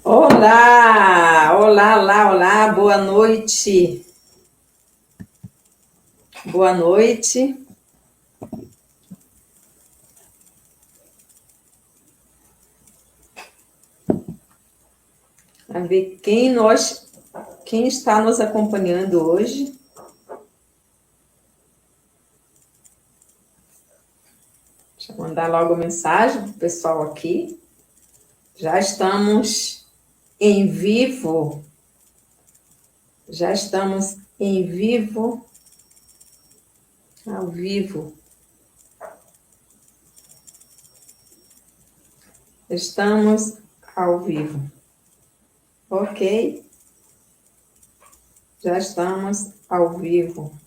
Olá, olá, olá, olá, boa noite. Boa noite. A ver quem está nos acompanhando hoje. Deixa eu mandar logo mensagem para o pessoal aqui. Já estamos em vivo. Já estamos em vivo. Ao vivo. Estamos ao vivo. Ok? Já estamos ao vivo.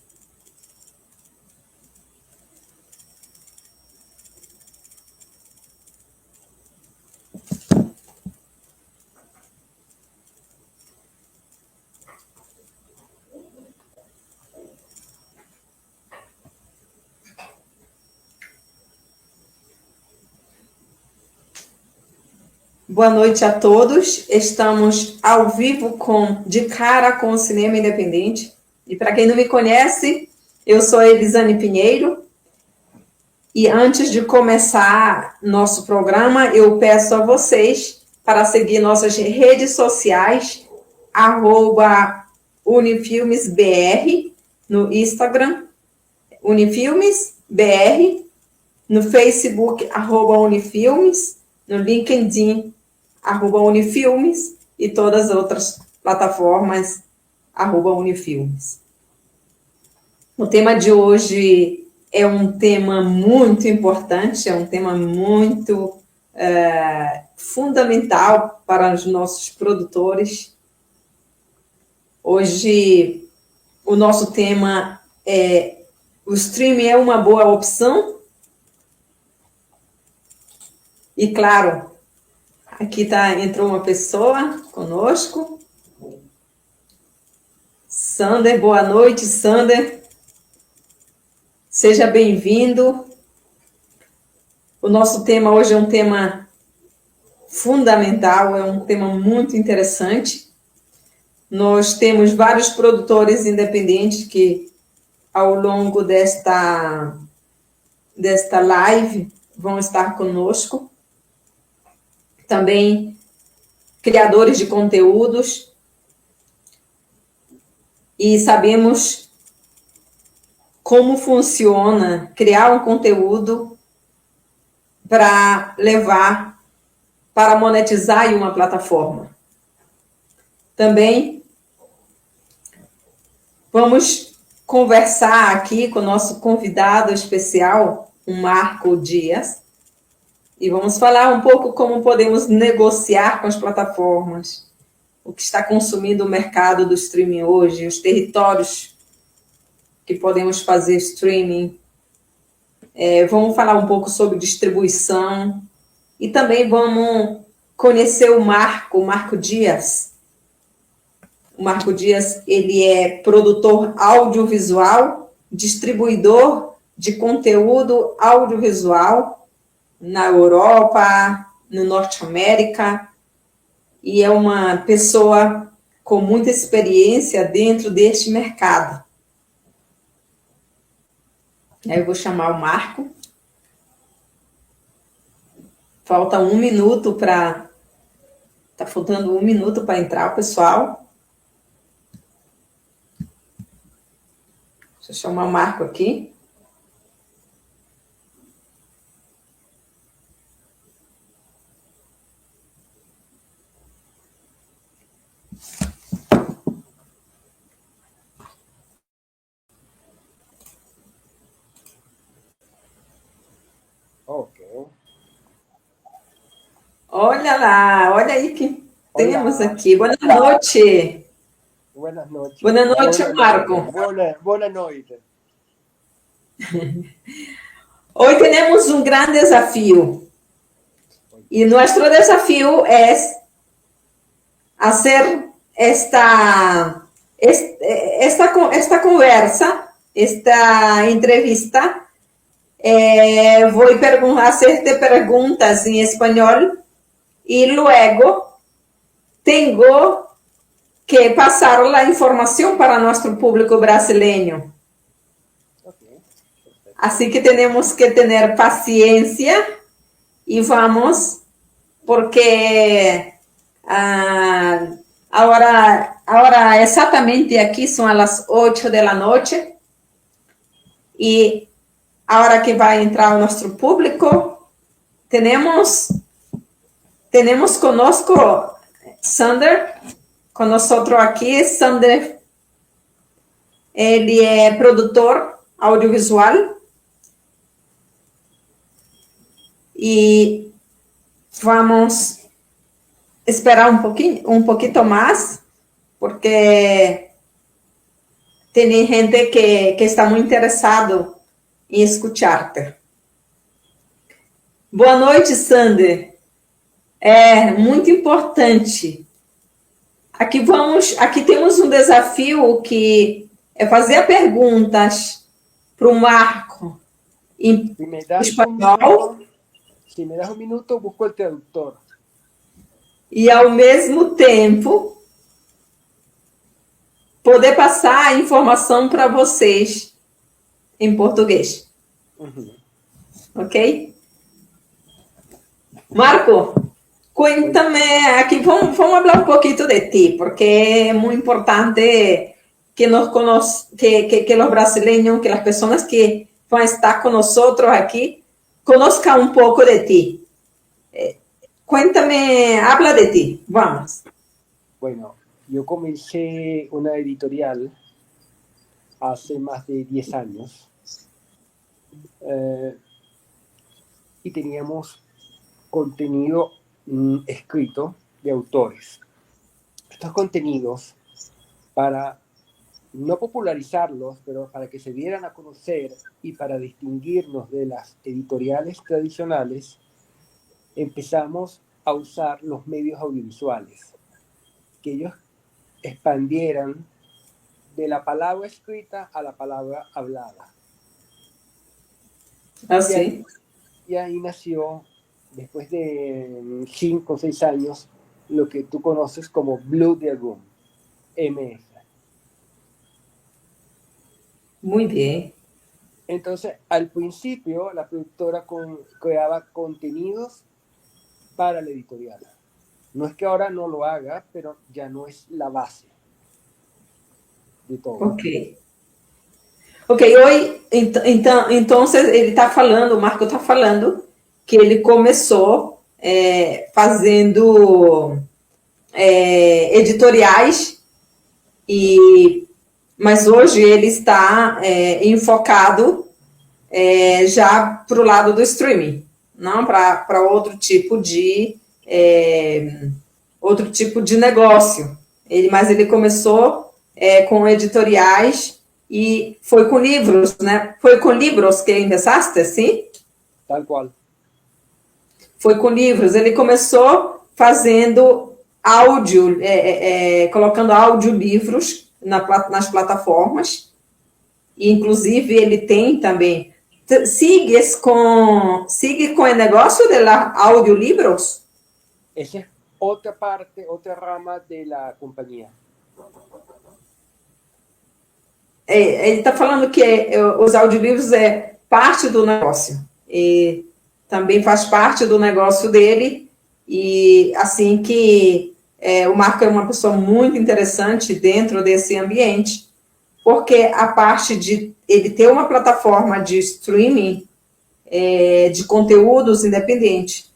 Boa noite a todos. Estamos ao vivo De Cara com o Cinema Independente. E para quem não me conhece, eu sou Elisane Pinheiro. E antes de começar nosso programa, eu peço a vocês para seguir nossas redes sociais, @unifilmesbr no Instagram, unifilmesbr, no Facebook, @unifilmes, no LinkedIn, @unifilmes e todas as outras plataformas, @unifilmes. O tema de hoje é um tema muito importante, é um tema muito fundamental para os nossos produtores. Hoje, o nosso tema é: o streaming é uma boa opção? E, claro, aqui entrou uma pessoa conosco. Sander, boa noite, Sander. Seja bem-vindo. O nosso tema hoje é um tema fundamental, é um tema muito interessante. Nós temos vários produtores independentes que, ao longo desta live, vão estar conosco. Também criadores de conteúdos. E sabemos como funciona criar um conteúdo para levar, para monetizar em uma plataforma. Também vamos conversar aqui com o nosso convidado especial, o Marco Dias, e vamos falar um pouco como podemos negociar com as plataformas, o que está consumindo o mercado do streaming hoje, os territórios que podemos fazer streaming. Vamos falar um pouco sobre distribuição e também vamos conhecer o Marco Dias. O Marco Dias, ele é produtor audiovisual, distribuidor de conteúdo audiovisual na Europa, no Norte América, e é uma pessoa com muita experiência dentro deste mercado. Aí eu vou chamar o Marco. Falta 1 minuto para... Está faltando 1 minuto para entrar o pessoal. Deixa eu chamar o Marco aqui. Ok. Olha lá, olha aí que temos Olá. aqui. Boa noite. Buenas noches. Boa noite, Marco. Buenas noches. Hoje temos um grande desafio. E nosso desafio é fazer esta conversa, esta entrevista. Vou hacerte perguntas em espanhol e luego tengo que pasar la información para nuestro público brasileño. Okay, perfecto. Así que tenemos que tener paciencia y vamos, porque ahora exactamente aquí son a las 8 de la noche y ahora que va a entrar nuestro público, tenemos conosco Sander, con nosotros aquí. Sander, ele é produtor audiovisual e vamos esperar um pouquinho mais, porque tem gente que está muito interessado em escutar-te. Boa noite, Sander. É muito importante. Aqui temos um desafio que é fazer perguntas para o Marco em Si me das espanhol un minuto, busco el traductor. e, ao mesmo tempo, poder passar a informação para vocês em português. Uhum. Ok? Marco, cuéntame, aqui vamos falar um pouquinho de ti, porque é muito importante que nos que os brasileiros, que as pessoas que vão estar conosco aqui, conozcam um pouco de ti. Cuéntame, habla de ti, vamos. Bueno, yo comencé una editorial hace más de 10 años y teníamos contenido escrito de autores. Estos contenidos, para no popularizarlos, pero para que se dieran a conocer y para distinguirnos de las editoriales tradicionales, empezamos a usar los medios audiovisuales, que ellos expandieran de la palabra escrita a la palabra hablada. Assim. Y ahí nació, después de 5 o 6 años, lo que tú conoces como Blue Dragon, MF. Muy bien. Entonces, al principio, la productora creaba contenidos para la editorial. No es que ahora no lo haga, pero ya no es la base de todo. Ok. Hoje, então ele está falando, o Marco está falando, que ele começou fazendo editoriais, mas hoje ele está enfocado já para o lado do streaming, não para outro tipo de negócio. Mas ele começou com editoriais e foi com livros, né? Foi com livros que começaste, sim? Tal qual. Foi com livros. Ele começou fazendo áudio, colocando audiolivros nas plataformas. E, inclusive, ele tem também. Sigue com o negócio de audiolivros? Essa é outra parte, outra rama da companhia. Ele está falando que os audiolivros é parte do negócio. E também faz parte do negócio dele. E assim que o Marco é uma pessoa muito interessante dentro desse ambiente, porque a parte de ele ter uma plataforma de streaming de conteúdos independente,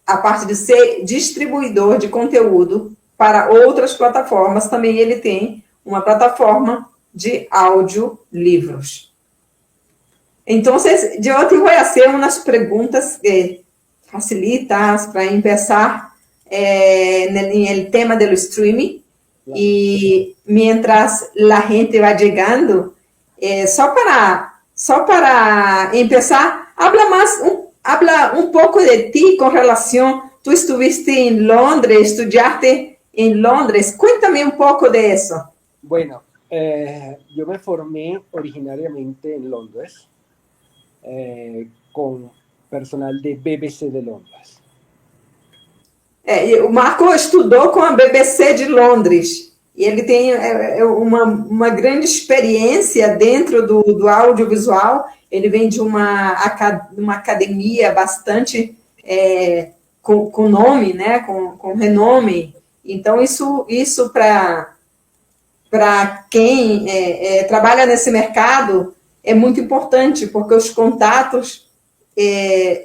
a parte de ser distribuidor de conteúdo para outras plataformas, também ele tem uma plataforma de audiolivros. Então, eu te vou fazer umas perguntas facilitas para começar no tema do streaming. Claro. E mientras a gente vai chegando, só para começar, habla um pouco de ti com relação. Tu estuviste em Londres, estudiaste em Londres. Cuéntame um pouco de isso. Bueno, yo me formé originariamente en Londres con personal de BBC de Londres. E o Marco estudou com a BBC de Londres. E ele tem uma grande experiência dentro do audiovisual. Ele vem de uma academia bastante com nome, né, com renome. Então, isso para quem trabalha nesse mercado é muito importante, porque os contatos,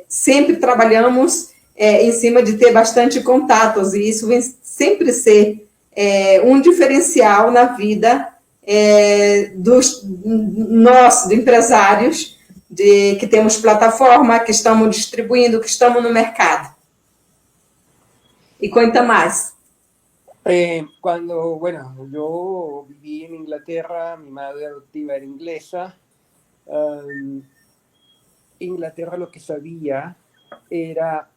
sempre trabalhamos em cima de ter bastante contatos, e isso vem sempre ser um diferencial na vida dos nós, de empresários, que temos plataforma, que estamos distribuindo, que estamos no mercado. E conta mais. Bueno, yo viví en Inglaterra, mi madre adoptiva era inglesa. Inglaterra lo que sabía era,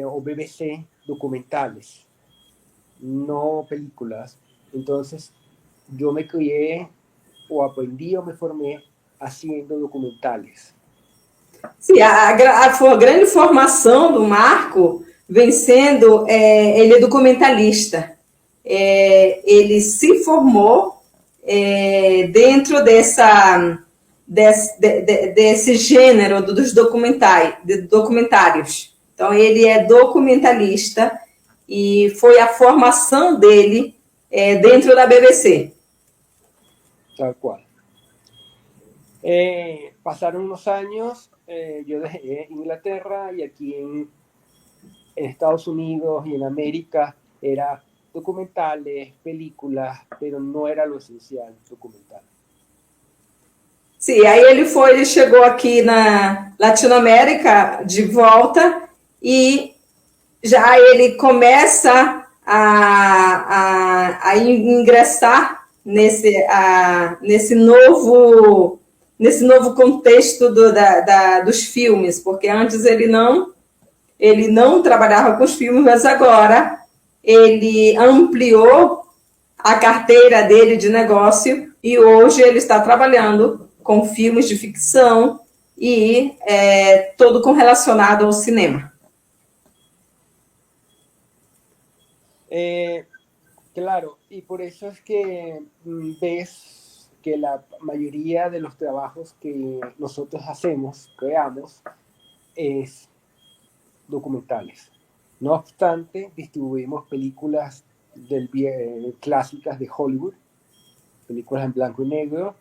o BBC, documentales, no películas. Entonces, yo me crié, o aprendí, o me formé haciendo documentales. Sim, a grande formação do Marco vem sendo, ele é documentalista. Ele se formou dentro desse gênero dos documentários. Então, ele é documentalista e foi a formação dele dentro da BBC. Tal cual. Pasaron unos años, yo dejé Inglaterra y aquí en Estados Unidos y en América era documentales, películas, pero no era lo esencial documental. Sim, aí ele chegou aqui na Latinoamérica de volta e já ele começa a ingressar nesse novo contexto dos filmes, porque antes ele não trabalhava com os filmes, mas agora ele ampliou a carteira dele de negócio e hoje ele está trabalhando com filmes de ficção e todo relacionado ao cinema. Claro, y por eso es que ves que la mayoría de los trabajos que nosotros creamos, es documentales. No obstante, distribuimos películas clásicas de Hollywood, películas en blanco y negro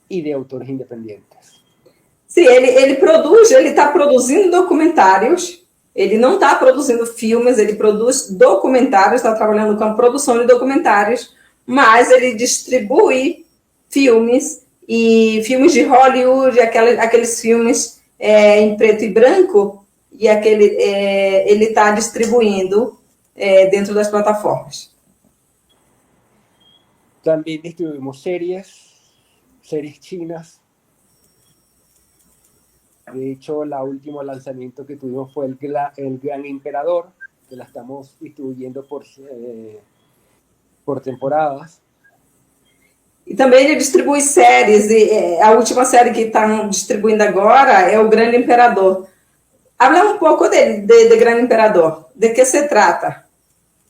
y de autores independientes. Sim, ele está produzindo documentários, ele não está produzindo filmes, ele produz documentários, está trabalhando com a produção de documentários, mas ele distribui filmes, e filmes de Hollywood, aqueles filmes em preto e branco, e ele está distribuindo dentro das plataformas. También distribuimos series chinas. De hecho, el último lanzamiento que tuvimos fue el Gran Emperador, que la estamos distribuyendo por temporadas. E também ele distribui séries, e a última série que está distribuindo agora é o Grande Imperador. Habla un poco de Gran Emperador. ¿De qué se trata?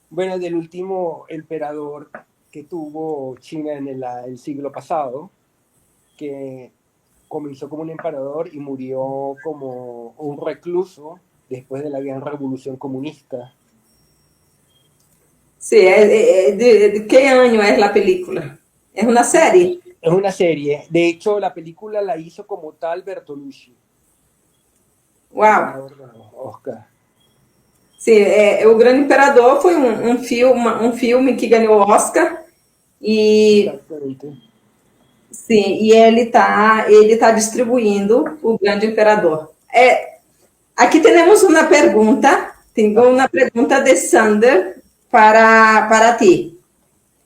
Bueno, del último emperador que tuvo China en el siglo pasado, que comenzó como un emperador y murió como un recluso después de la Gran Revolución Comunista. Sí, ¿de qué año es la película? ¿Es una serie? Es una serie. De hecho, la película la hizo como tal Bertolucci. Uau! Oscar. Sim, o Grande Imperador foi um filme que ganhou Oscar e Exatamente. sim, e ele tá distribuindo o Grande Imperador. Aqui temos uma pergunta, tenho uma pergunta de Sander para ti.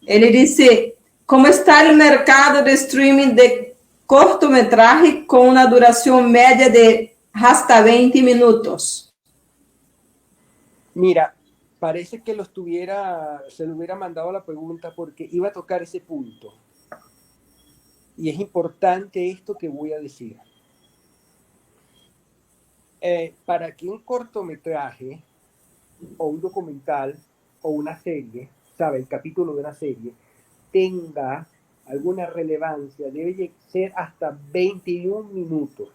Ele disse: como está o mercado de streaming de cortometraje com uma duração média de hasta 20 minutos? Mira, parece que se lo hubiera mandado la pregunta porque iba a tocar ese punto. Y es importante esto que voy a decir. Para que un cortometraje o un documental o una serie, ¿sabe? El capítulo de una serie tenga alguna relevancia, debe ser hasta 21 minutos.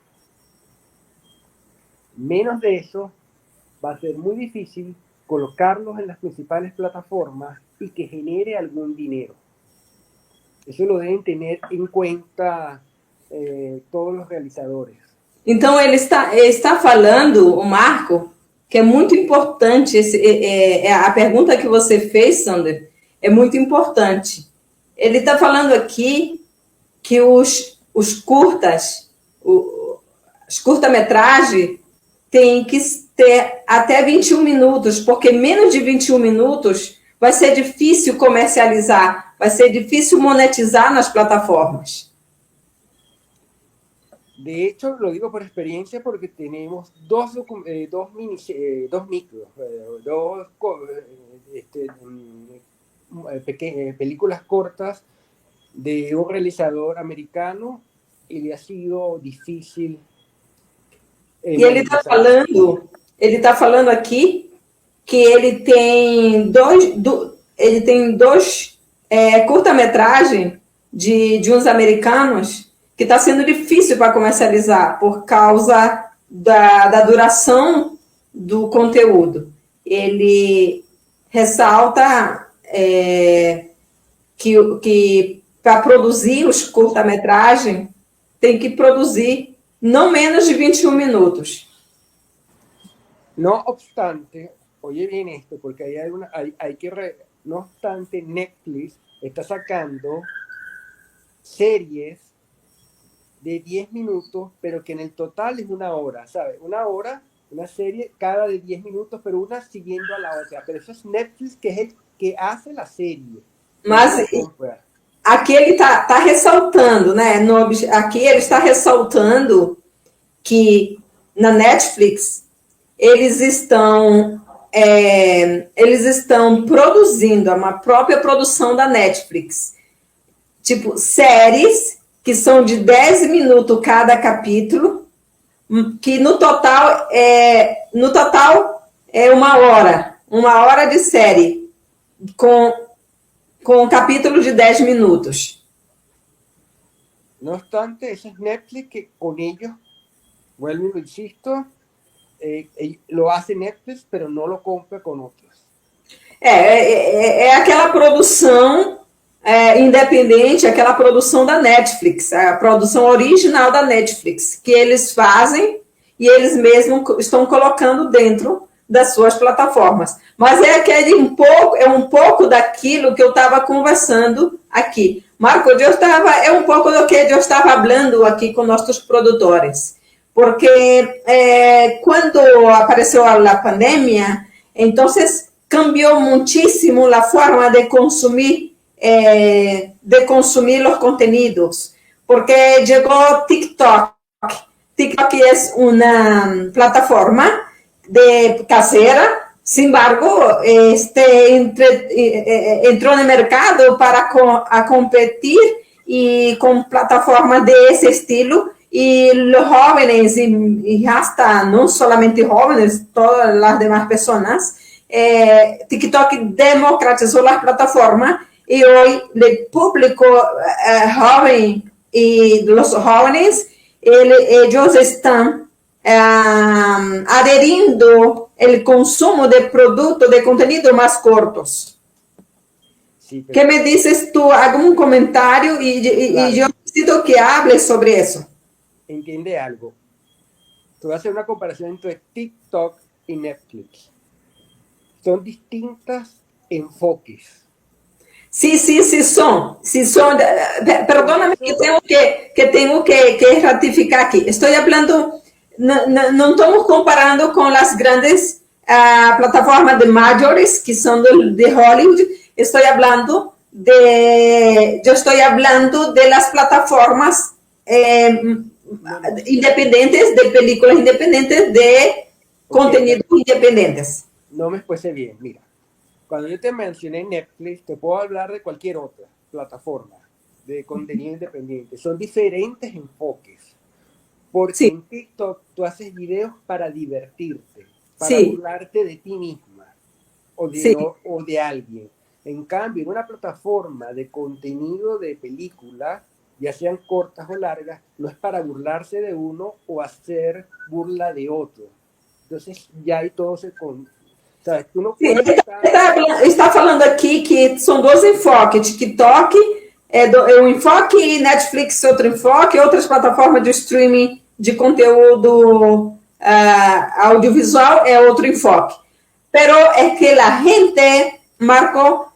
Menos de eso va a ser muy difícil colocarlos en las principales plataformas y que genere algún dinero. Eso lo deben tener en cuenta todos los realizadores. Então, ele está falando, o Marco, que é muito importante, a pergunta que você fez, Sander, é muito importante. Ele está falando aqui que os curtas, os curta-metragem, tem que ter até 21 minutos, porque menos de 21 minutos vai ser difícil comercializar, vai ser difícil monetizar nas plataformas. De hecho, lo digo por experiencia porque tenemos dos micros, películas cortas de un realizador americano y le ha sido difícil. E ele está falando aqui que ele tem dois curta-metragem de uns americanos que está sendo difícil para comercializar por causa da duração do conteúdo. Ele ressalta que para produzir os curta-metragem tem que produzir não menos de 21 minutos. No obstante, oye bien esto, porque no obstante, Netflix está sacando series de 10 minutos, pero que en el total es una hora, ¿sabes? Una hora, una serie cada de 10 minutos, pero una siguiendo a la otra. Pero eso es Netflix, que es el que hace la serie. Mas aqui ele está ressaltando, né? Aqui ele está ressaltando que na Netflix eles estão produzindo, é uma própria produção da Netflix. Tipo, séries que são de 10 minutos cada capítulo, que no total é uma hora de série, com um capítulo de 10 minutos. No obstante, ese es Netflix, que con ellos, vuelvo y lo insisto, lo hace Netflix, pero no lo compra con otros. É aquela produção independente, aquela produção da Netflix, a produção original da Netflix, que eles fazem e eles mesmos estão colocando dentro das suas plataformas. Mas um pouco daquilo que eu estava conversando aqui. Marco, um pouco do que eu estava falando aqui com nossos produtores. Porque quando apareceu a pandemia, então cambiou muitíssimo a forma de consumir os contenidos, porque chegou TikTok. TikTok é uma plataforma casera, sin embargo, entrou no mercado para competir y con plataformas de ese estilo, y los jóvenes, y hasta no solamente jóvenes, todas las demás personas, TikTok democratizó las plataformas y hoy el público joven y los jóvenes, ellos están adheriendo el consumo de productos, de contenido más cortos. Sí, ¿qué me dices tú? ¿Algún comentario? Y yo necesito que hables sobre eso. Entiende algo. Te voy a hacer una comparación entre TikTok y Netflix. Son distintos enfoques. Sí, son. Perdóname que tengo que ratificar aquí. Estoy hablando, no estamos comparando con las grandes plataformas de mayores que son de Hollywood. Estoy hablando de las plataformas independientes, de películas independientes, de contenidos independientes. No me expresé bien, mira. Cuando yo te mencioné Netflix, te puedo hablar de cualquier otra plataforma de contenido independiente. Son diferentes enfoques. Porque en TikTok tú haces videos para divertirte, para burlarte de ti misma. Sí. o de alguien. En cambio, en una plataforma de contenido de película, ya sean cortas o largas, no es para burlarse de uno o hacer burla de otro. Entonces ya hay todo ese... ¿Sabes? Tú no Sim, puedes estar... está falando aqui que são dois enfoques. TikTok é um enfoque, Netflix outro enfoque, outras plataformas de streaming de conteúdo audiovisual é outro enfoque. Pero é que a gente, Marco,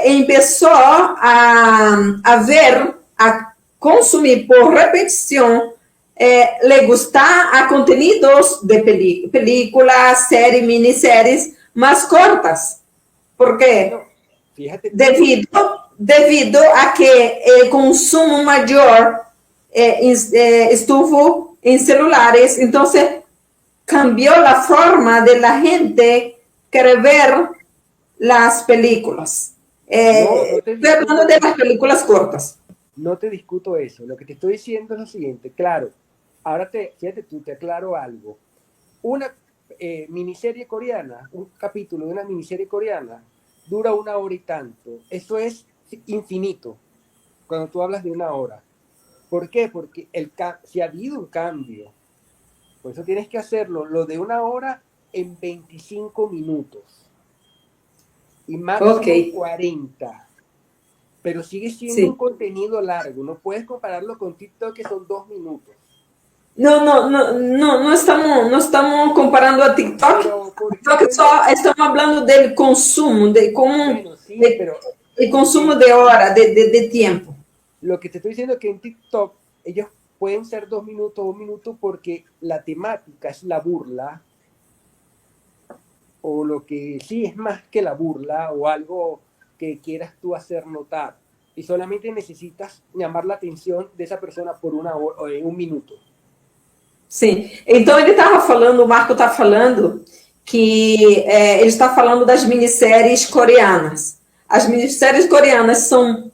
começou a ver, a consumir por repetição, le gustar a contenidos de películas, séries, minisséries más cortas. ¿Por qué? No, fíjate. Debido a que el consumo mayor estuvo en celulares, entonces cambió la forma de la gente querer ver las películas. Estoy hablando de las películas cortas. No te discuto eso. Lo que te estoy diciendo es lo siguiente. Claro, ahora fíjate tú, te aclaro algo. Una miniserie coreana, un capítulo de una miniserie coreana, dura 1 hora y tanto. Eso es infinito cuando tú hablas de 1 hora. ¿Por qué? Porque si ha habido un cambio, por eso tienes que hacerlo, lo de 1 hora en 25 minutos. Y máximo 40. Pero sigue siendo un contenido largo. No puedes compararlo con TikTok, que son 2 minutos. No estamos comparando a TikTok. TikTok só estamos hablando del consumo, de cómo el consumo de hora, de tiempo. Lo que te estoy diciendo es que en TikTok ellos pueden ser 2 minutos, 1 minuto, porque la temática es la burla, o lo que sí es más que la burla, o algo que quieras tú hacer notar. Y solamente necesitas llamar la atención de esa persona por 1 hora, o en 1 minuto. Sim, então ele estava falando, o Marco está falando que ele está falando das minisséries coreanas. As minisséries coreanas são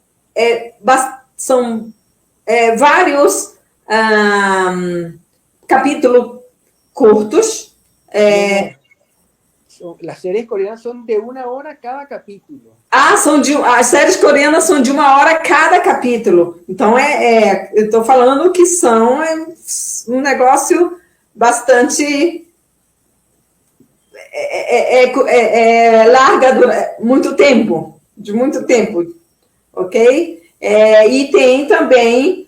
vários capítulos curtos. Las series coreanas son de 1 hora cada capítulo. As séries coreanas são de 1 hora cada capítulo. Então, eu estou falando que são um negócio bastante larga, de muito tempo, ok? E tem também,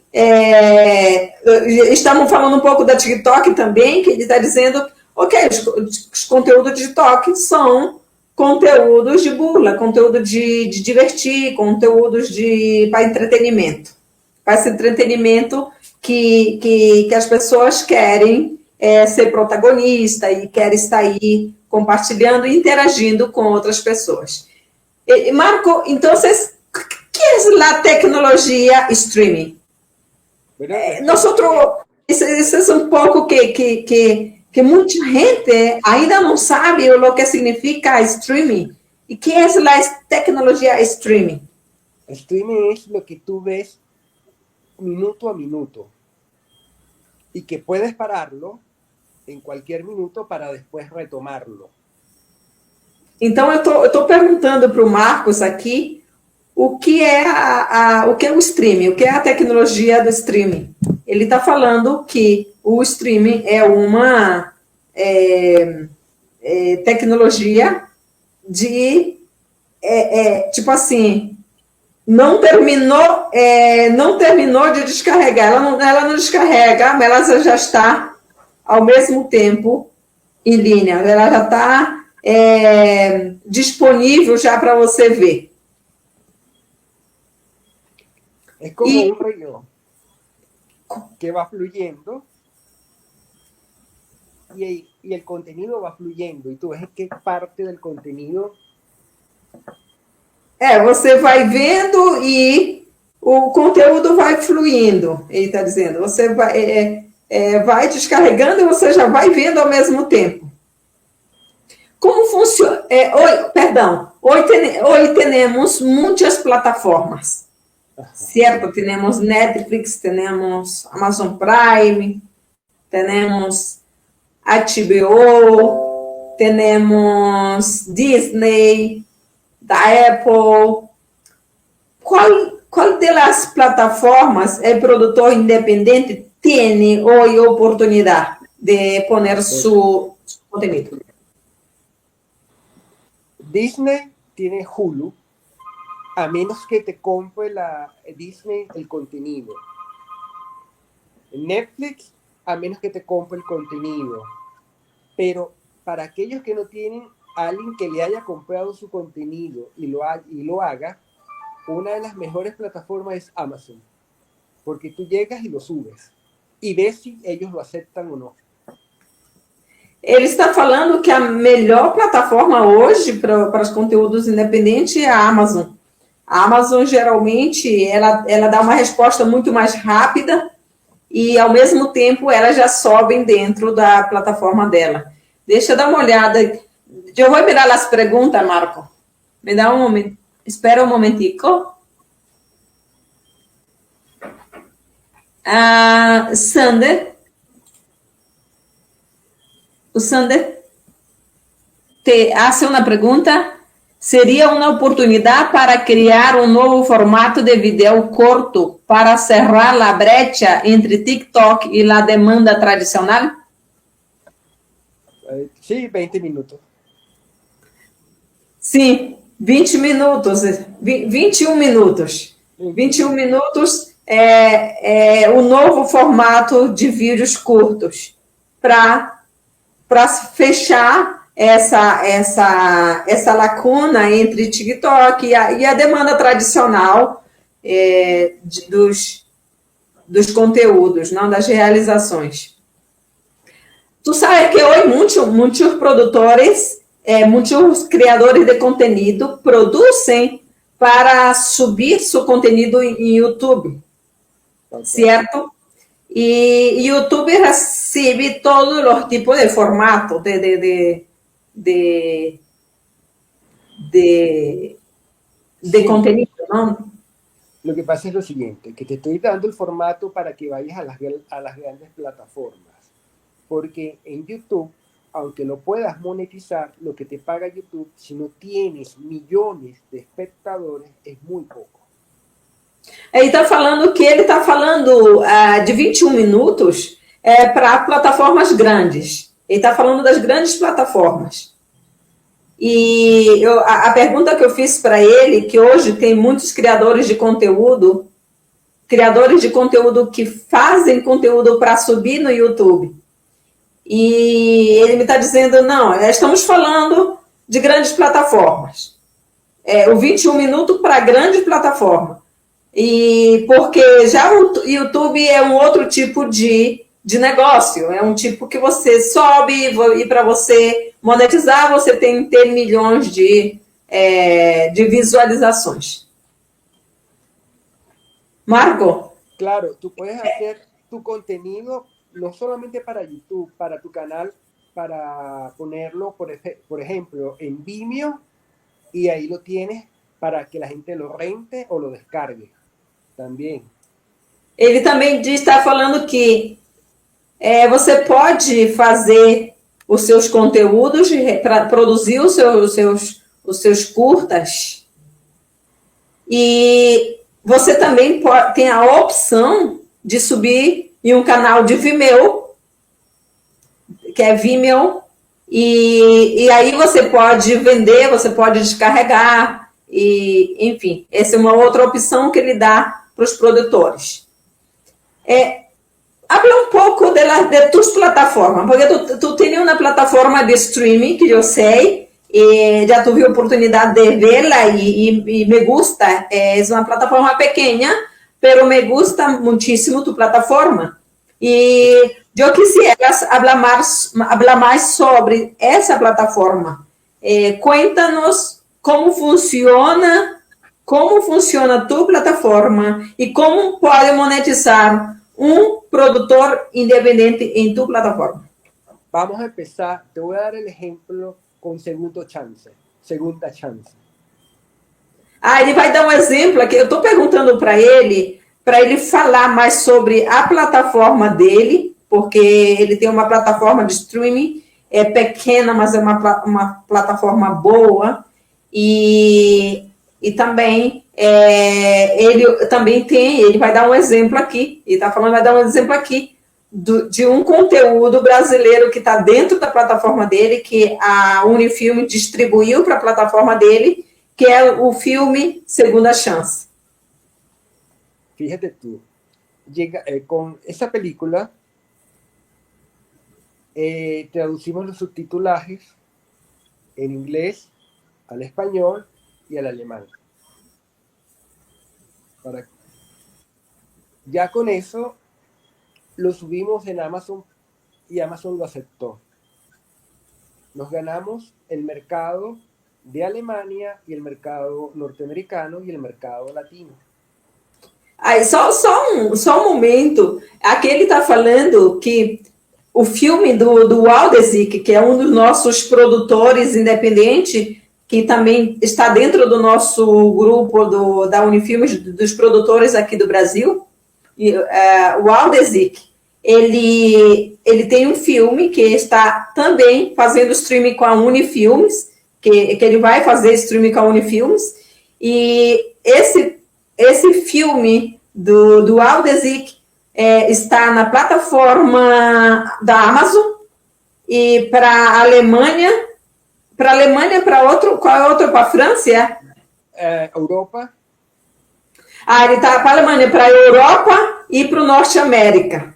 estamos falando um pouco da TikTok também, que ele está dizendo, ok, os conteúdos de TikTok são conteúdos de burla, conteúdo de divertir, conteúdos para entretenimento. Para esse entretenimento que as pessoas querem ser protagonista e querem estar aí compartilhando e interagindo com outras pessoas. Marco, então, ¿qué es la tecnologia streaming? Isso é um pouco que muita gente ainda não sabe o que significa streaming. ¿Y qué es la tecnología streaming? Streaming es lo que tú ves minuto a minuto y que puedes pararlo en cualquier minuto para después retomarlo. Então, eu estou perguntando para o Marcos aqui o que é o streaming, o que é a tecnologia do streaming. Ele está falando que o streaming é uma tecnologia de, tipo assim, não terminou de descarregar. Ela não descarrega, mas ela já está ao mesmo tempo em linha. Ela já está disponível já para você ver. Es como un río que va fluyendo y el contenido va fluyendo y tú ves que parte del contenido. Você vai vendo e o conteúdo vai fluindo, ele está dizendo. Você vai descarregando e você já vai vendo ao mesmo tempo. Como funciona? Hoje temos muitas plataformas. Cierto, tenemos Netflix, tenemos Amazon Prime, tenemos HBO, temos Disney, da Apple. ¿Cuál de las plataformas el productor independiente tiene hoy oportunidad de poner su contenido? Disney tiene Hulu, a menos que te compre la Disney el contenido. Netflix, a menos que te compre el contenido. Pero para aquellos que no tienen a alguien que le haya comprado su contenido y lo haga, una de las mejores plataformas es Amazon, porque tú llegas y lo subes y ves si ellos lo aceptan o no. Ele está falando que a melhor plataforma hoje para os conteúdos independentes é a Amazon. A Amazon, geralmente, ela dá uma resposta muito mais rápida e, ao mesmo tempo, elas já sobem dentro da plataforma dela. Deixa eu dar uma olhada. Eu vou mirar as perguntas, Marco. Me dá um momento. Espera um momentico. Sander. O Sander te hace uma pergunta. Seria uma oportunidade para criar um novo formato de vídeo corto para cerrar a brecha entre TikTok e a demanda tradicional? Sí, 20 minutos. Sim, 20 minutos, 21 minutos. 21 minutos é o novo formato de vídeos curtos para fechar essa lacuna entre TikTok e a demanda tradicional dos conteúdos, não das realizações. Tu sabes que hoje muitos produtores, muitos criadores de conteúdo produzem para subir seu conteúdo em YouTube, certo? E YouTube recebe todos os tipos de formato de contenido, ¿no? Lo que pasa es lo siguiente, que te estoy dando el formato para que vayas a las grandes plataformas, porque en YouTube, aunque lo puedas monetizar, lo que te paga YouTube, si no tienes millones de espectadores, es muy poco. Ele está falando de 21 minutos para plataformas grandes. Ele está falando das grandes plataformas. E a pergunta que eu fiz para ele, que hoje tem muitos criadores de conteúdo que fazem conteúdo para subir no YouTube. E ele me está dizendo, não, estamos falando de grandes plataformas. O 21 minutos para grande plataforma. E porque já o YouTube é um outro tipo de negócio, é um tipo que você sobe e para você monetizar, você tem que ter milhões de visualizações. Marco? Claro, tú puedes hacer tu contenido no solamente para YouTube, para tu canal, para ponerlo, por ejemplo, en Vimeo, y ahí lo tienes para que la gente lo rente o lo descargue. Também. Ele também está falando que você pode fazer os seus conteúdos, para produzir os seus curtas, e você também tem a opção de subir em um canal de Vimeo, que é Vimeo, e aí você pode vender, você pode descarregar, e enfim, essa é uma outra opção que ele dá para os produtores. Habla um pouco de tus plataformas, porque tu tens uma plataforma de streaming, que eu sei, e já tive a oportunidade de vê-la e me gusta. É uma plataforma pequena, mas me gusta muitíssimo tu plataforma. E eu quisiera hablar mais sobre essa plataforma. Cuéntanos como funciona tu plataforma e como pode monetizar um produtor independente em tu plataforma. Vamos a empezar. Te voy a dar el ejemplo con segunda chance. Ele vai dar um exemplo aqui. Eu estou perguntando para ele falar mais sobre a plataforma dele, porque ele tem uma plataforma de streaming é pequena, mas é uma plataforma boa. E também ele também tem, ele vai dar um exemplo aqui, ele está falando, vai dar um exemplo aqui de um conteúdo brasileiro que está dentro da plataforma dele, que a Unifilme distribuiu para a plataforma dele, que é o filme Segunda Chance. Fíjate tú, con esa película traducimos los subtitulajes en inglés, al español y al alemán. Ya con eso lo subimos en Amazon y Amazon lo aceptó. Nos ganamos el mercado de Alemania y el mercado norteamericano y el mercado latino. Aí, só um momento. Aqui ele está falando que o filme do Aldezic, que é um dos nossos produtores independentes, que também está dentro do nosso grupo da Unifilmes, dos produtores aqui do Brasil, o Aldezic, ele tem um filme que está também fazendo streaming com a Unifilmes, que ele vai fazer streaming com a Unifilmes, e esse filme do Aldezic está na plataforma da Amazon, e para a Alemanha, para outro, qual é outro? Para a França? Europa. Ele está para a Alemanha, para a Europa e para o Norte América.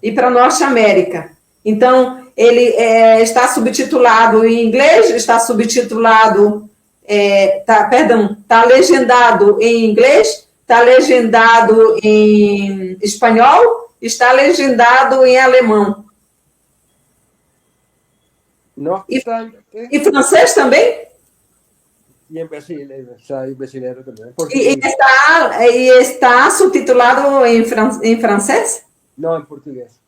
E para a Norte América. Então, ele está subtitulado em inglês, está subtitulado, está legendado em inglês, está legendado em espanhol, está legendado em alemão. E francês também? E em brasileiro também. E está subtitulado em francês? Não, em português.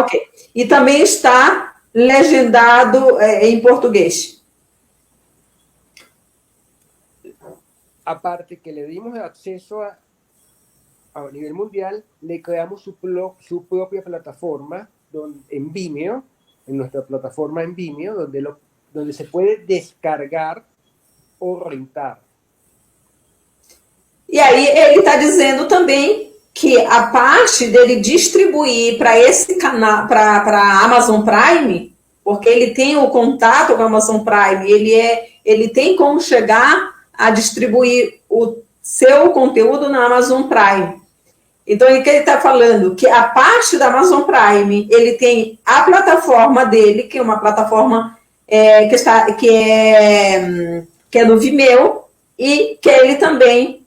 Ok. E também está legendado em português. Aparte que le dimos acceso a nivel mundial, le creamos su propia plataforma en Vimeo, en nuestra plataforma en Vimeo, donde se puede descargar ou rentar. E aí ele está dizendo também que a parte dele distribuir para esse canal, para a Amazon Prime, porque ele tem o contato com a Amazon Prime, ele tem como chegar a distribuir o seu conteúdo na Amazon Prime. Então, o que ele está falando? Que a parte da Amazon Prime, ele tem a plataforma dele, que é uma plataforma que é no Vimeo, e que ele também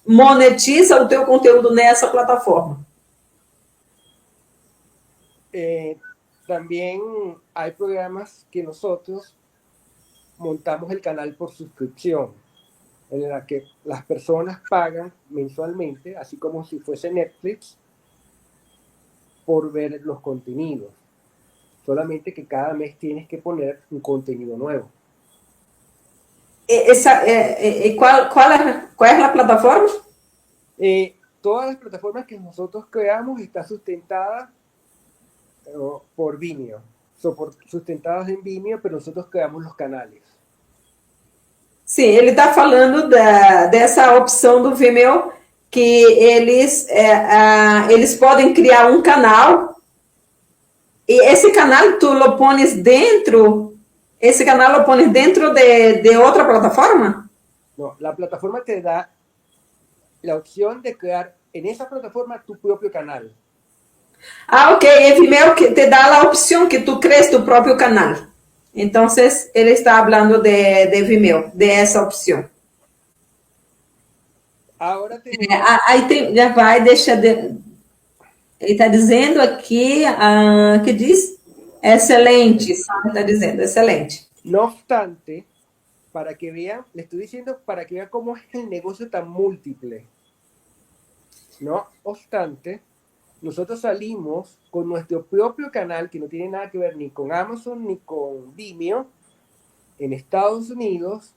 monetiza o teu conteúdo nessa plataforma. Também há programas que nós montamos el canal por suscripción, en la que las personas pagan mensualmente, así como si fuese Netflix, por ver los contenidos. Solamente que cada mes tienes que poner un contenido nuevo. ¿Cuál es la plataforma? Todas las plataformas que nosotros creamos están sustentadas por Vimeo. Son sustentadas em Vimeo, pero nosotros creamos los canales. Sim, ele está falando dessa opção do Vimeo, que eles podem criar um canal, e esse canal tu lo pones dentro, de outra plataforma? No, la plataforma te da la opción de crear en esa plataforma tu propio canal. Ok, o Vimeo te dá a opção que tu crees tu próprio canal. Então, ele está falando de Vimeo, de essa opção. Agora tem... já vai, ele está dizendo aqui, que diz? Excelente, está dizendo, excelente. No obstante, para que vean, le estoy diciendo para que vean cómo es el negocio tan múltiple. No obstante, nosotros salimos con nuestro propio canal, que no tiene nada que ver ni con Amazon ni con Vimeo, en Estados Unidos,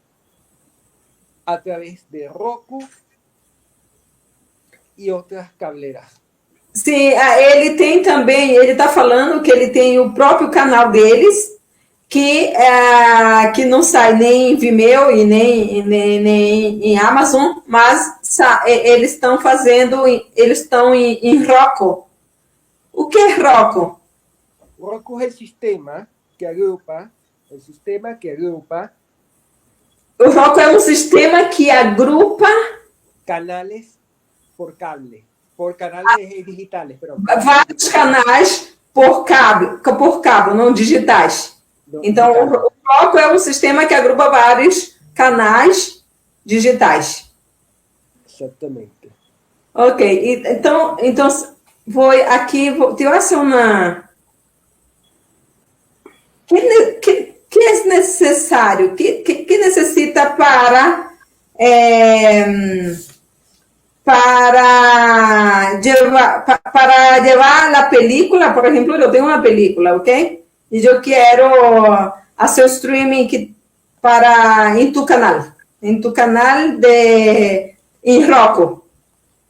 a través de Roku y otras cableras. sim, ele tem também, ele está falando que ele tem o próprio canal deles, que não sai nem em Vimeo e nem em Amazon, mas eles estão fazendo, eles estão em Roku. O que é Roku? Roku es el sistema que agrupa O Roku é um sistema que agrupa canales por cable, por canales digitales, pero vários canais por cabo, não digitais. Então, o Roku é um sistema que agrupa vários canais digitais. Exactamente. Ok, então vou aqui, te hacer uma... Que é necessário? Que necessita para llevar la película? Por ejemplo, yo tengo una película, ¿ok? Y yo quiero hacer streaming en tu canal en Roku.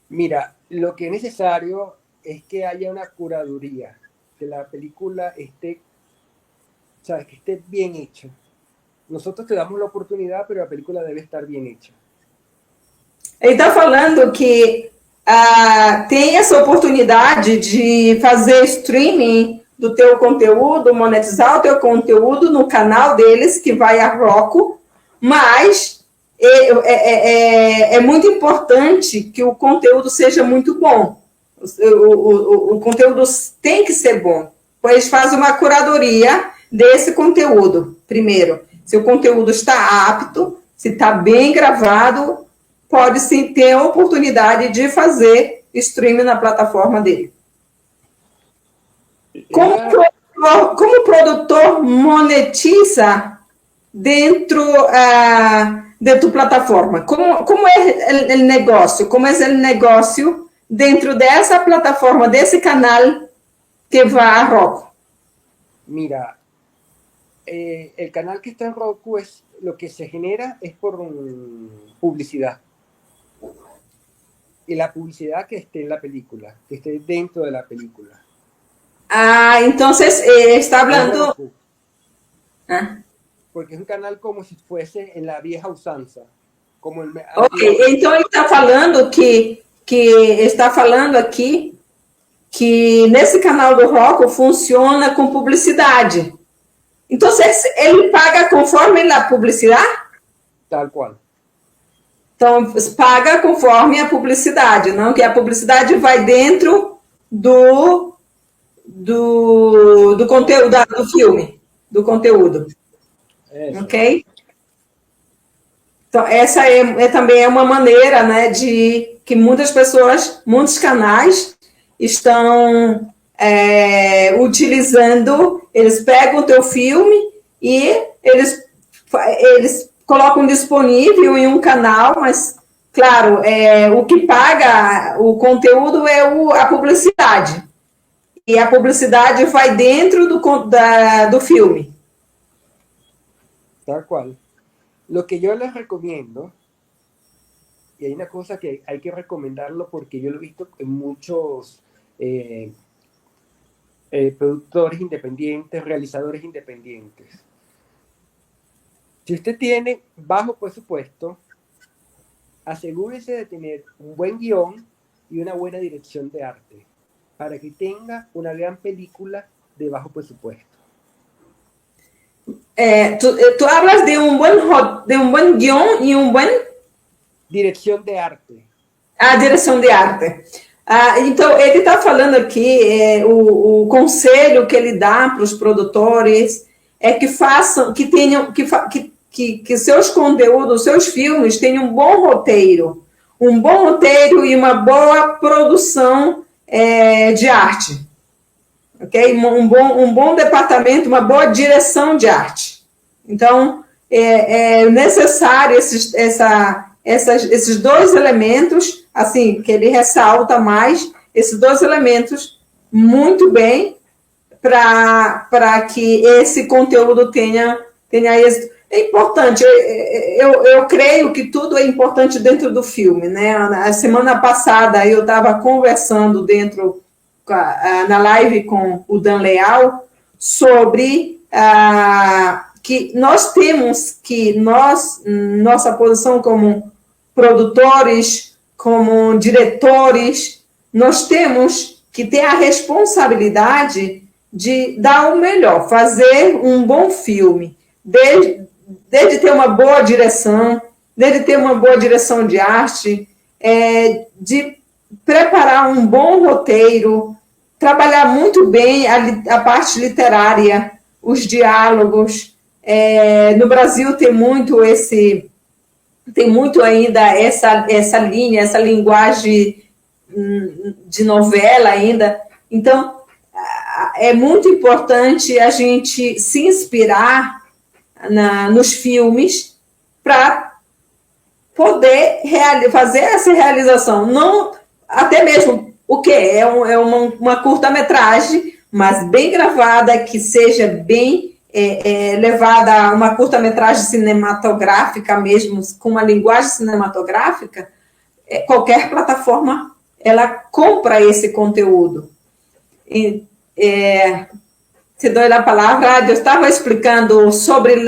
Mira, lo que es necesario es que haya una curaduría, que la película esté, sabes, que esté bien hecha. Nosotros te damos la oportunidad, pero la película debe estar bien hecha. Ele está falando que tem essa oportunidade de fazer streaming do teu conteúdo, monetizar o teu conteúdo no canal deles, que vai a Roku, mas é muito importante que o conteúdo seja muito bom. O conteúdo tem que ser bom, pois faz uma curadoria desse conteúdo, primeiro. Se o conteúdo está apto, se está bem gravado, pode sim ter a oportunidade de fazer streaming na plataforma dele. Como o produtor monetiza dentro da plataforma? Como é o negócio? Como é o negócio dentro dessa plataforma, desse canal que vai a Roku? Mira, el canal que está en Roku es lo que se genera es por publicidad. Y la publicidad que esté en la película, que esté dentro de la película. Entonces está hablando... Porque es un canal como si fuese en la vieja usanza. Como então ele está falando que está falando aqui que nesse canal do Roku funciona com publicidade. Então, ele paga conforme a publicidade? Tal qual. Então, paga conforme a publicidade, não? Que a publicidade vai dentro do conteúdo, do filme, do conteúdo. Ok? Então, essa também é uma maneira, né, de que muitas pessoas, muitos canais estão utilizando, eles pegam o teu filme e eles colocam disponível em um canal, mas, claro, o que paga o conteúdo é a publicidade. E a publicidade vai dentro do filme. Tal cual. Lo que yo les recomiendo, y hay una cosa que hay que recomendarlo porque yo lo he visto en muchos productores independientes, realizadores independientes. Si usted tiene bajo presupuesto, asegúrese de tener un buen guión y una buena dirección de arte para que tenga una gran película de bajo presupuesto. Tú hablas de un buen guión y un buen... Dirección de arte. Direção de arte. Então, ele está falando aqui, o conselho que ele dá para os produtores é que façam, que tenham, que seus conteúdos, seus filmes tenham um bom roteiro e uma boa produção de arte. Ok? Um bom departamento, uma boa direção de arte. Então, é necessário esses dois elementos, assim, que ele ressalta mais, esses dois elementos muito bem para que esse conteúdo tenha êxito. É importante, eu creio que tudo é importante dentro do filme, né? A semana passada eu estava conversando dentro na live com o Dan Leal sobre que nós temos que, nossa posição como produtores, como diretores, nós temos que ter a responsabilidade de dar o melhor, fazer um bom filme, desde ter uma boa direção, desde ter uma boa direção de arte, de preparar um bom roteiro, trabalhar muito bem a parte literária, os diálogos. No Brasil tem muito ainda essa linha, essa linguagem de novela ainda. Então, é muito importante a gente se inspirar nos filmes para poder fazer essa realização. Não, até mesmo o que é uma curta-metragem, mas bem gravada, que seja bem levada a uma curta-metragem cinematográfica mesmo, com uma linguagem cinematográfica. Qualquer plataforma ela compra esse conteúdo. Te dou a palavra. Eu estava explicando sobre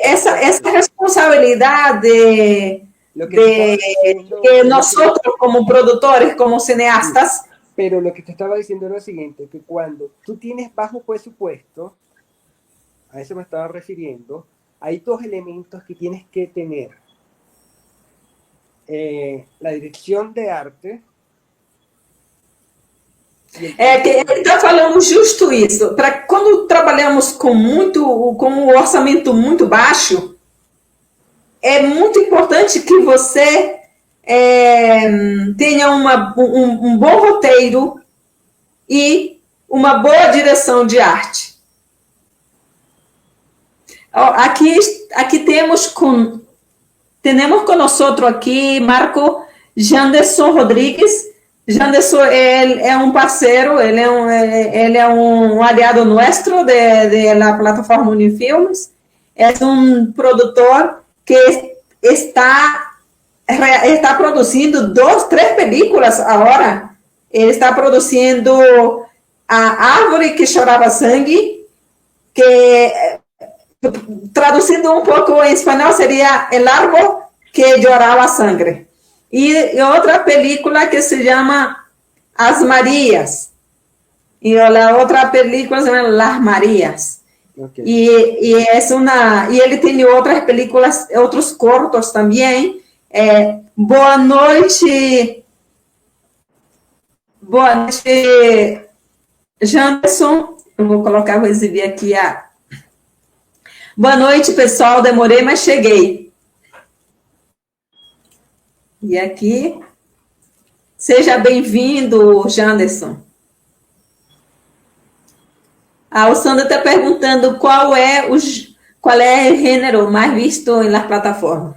essa responsabilidade que nós como produtores, como cineastas. Pero lo que te estaba diciendo era lo siguiente, que cuando tú tienes bajo presupuesto, a eso me estaba refiriendo, hay dos elementos que tienes que tener. La dirección de arte. Que ele está falando justo isso. Quando trabalhamos com um orçamento muito baixo, é muito importante que você tenha um bom roteiro e uma boa direção de arte. Aqui temos conosco aqui Marco Janderson Rodrigues. Janderson é um parceiro, ele é um aliado nosso da plataforma Unifilmes. É um produtor que está produzindo 3 películas agora. Ele está produzindo A Árvore que Chorava Sangue, que traduzindo um pouco em espanhol seria El Árbol que Llorava Sangre. E outra película que se chama As Marias. E a outra película se chama Las Marias. Okay. E ele tem outras películas, outros curtos também. Boa noite, Janderson. Eu vou exibir aqui Boa noite, pessoal. Demorei, mas cheguei. E aqui, seja bem-vindo, Janderson. O Sandra está perguntando qual é o gênero mais visto nas plataformas.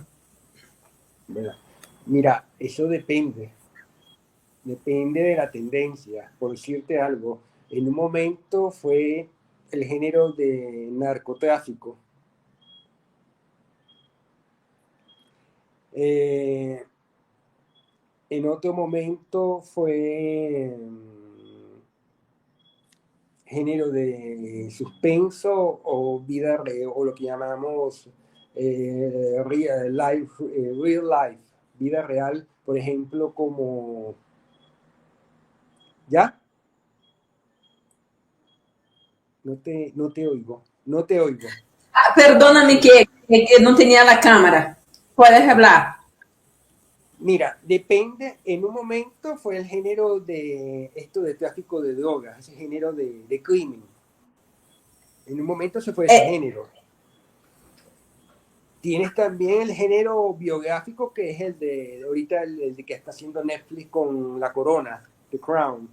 Mira, eso depende de la tendencia. Por decirte algo, en un momento fue el género de narcotráfico. En otro momento fue género de suspenso o vida real, o lo que llamamos real life, vida real, por ejemplo, como... ¿Ya? No te oigo. Perdóname que no tenía la cámara. ¿Puedes hablar? Mira, depende. En un momento fue el género de tráfico de drogas, ese género de crimen. En un momento se fue ese género. Tienes también el género biográfico, que es el de ahorita el de que está haciendo Netflix con La Corona, The Crown.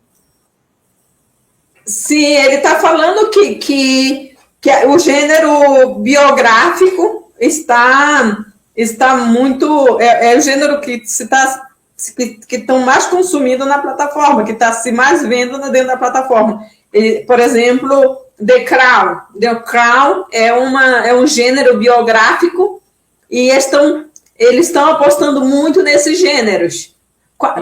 Sim, ele está falando que o gênero biográfico está muito... É o gênero que estão mais consumindo na plataforma, que está se mais vendo dentro da plataforma. Por exemplo, The Crown. The Crown é um gênero biográfico e eles estão apostando muito nesses gêneros.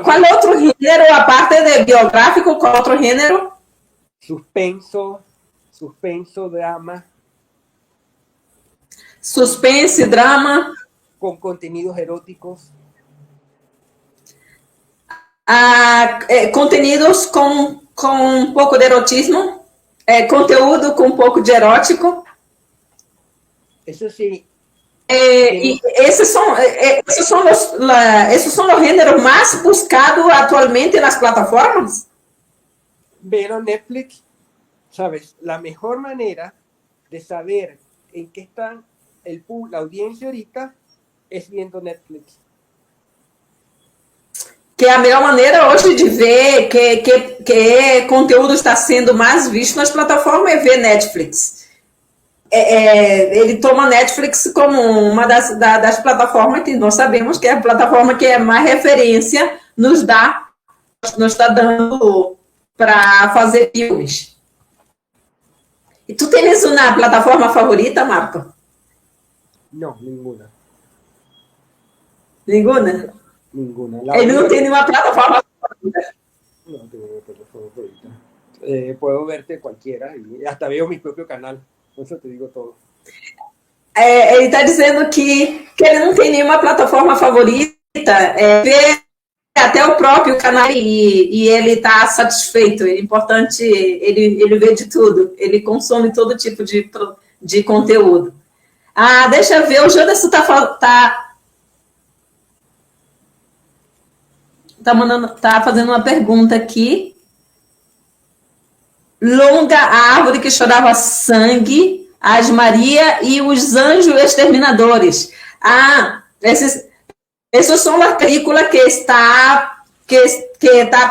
Qual outro gênero, a parte de biográfico, qual outro gênero? Suspenso, drama. Suspense, drama. Com contenidos eróticos. Contenidos com um pouco de erotismo. Conteúdo com um pouco de erótico. Eso sí. Y esos son los géneros más buscados actualmente en las plataformas. Pero Netflix, sabes, la mejor manera de saber en qué está la audiencia ahorita es viendo Netflix. Que é a melhor maneira hoje de ver que conteúdo está sendo mais visto nas plataformas é ver Netflix. Ele toma Netflix como uma das plataformas que nós sabemos que é a plataforma que é mais referência nos está dando para fazer filmes. E tu tens uma plataforma favorita, Marco? Não, nenhuma. Nenhuma? Ninguna. Ele não tem nenhuma plataforma favorita. No tengo una plataforma favorita. Puedo verte cualquiera y hasta veo mi propio canal. Con eso te digo todo. Ele está dizendo que ele não tem nenhuma plataforma favorita, vê até o próprio canal e ele está satisfeito. É importante, ele vê de tudo, ele consome todo tipo de conteúdo. Deixa eu ver, o Jonas tá fazendo uma pergunta aqui. Longa a árvore que chorava sangue, as Maria e os anjos exterminadores. Essas são as películas que está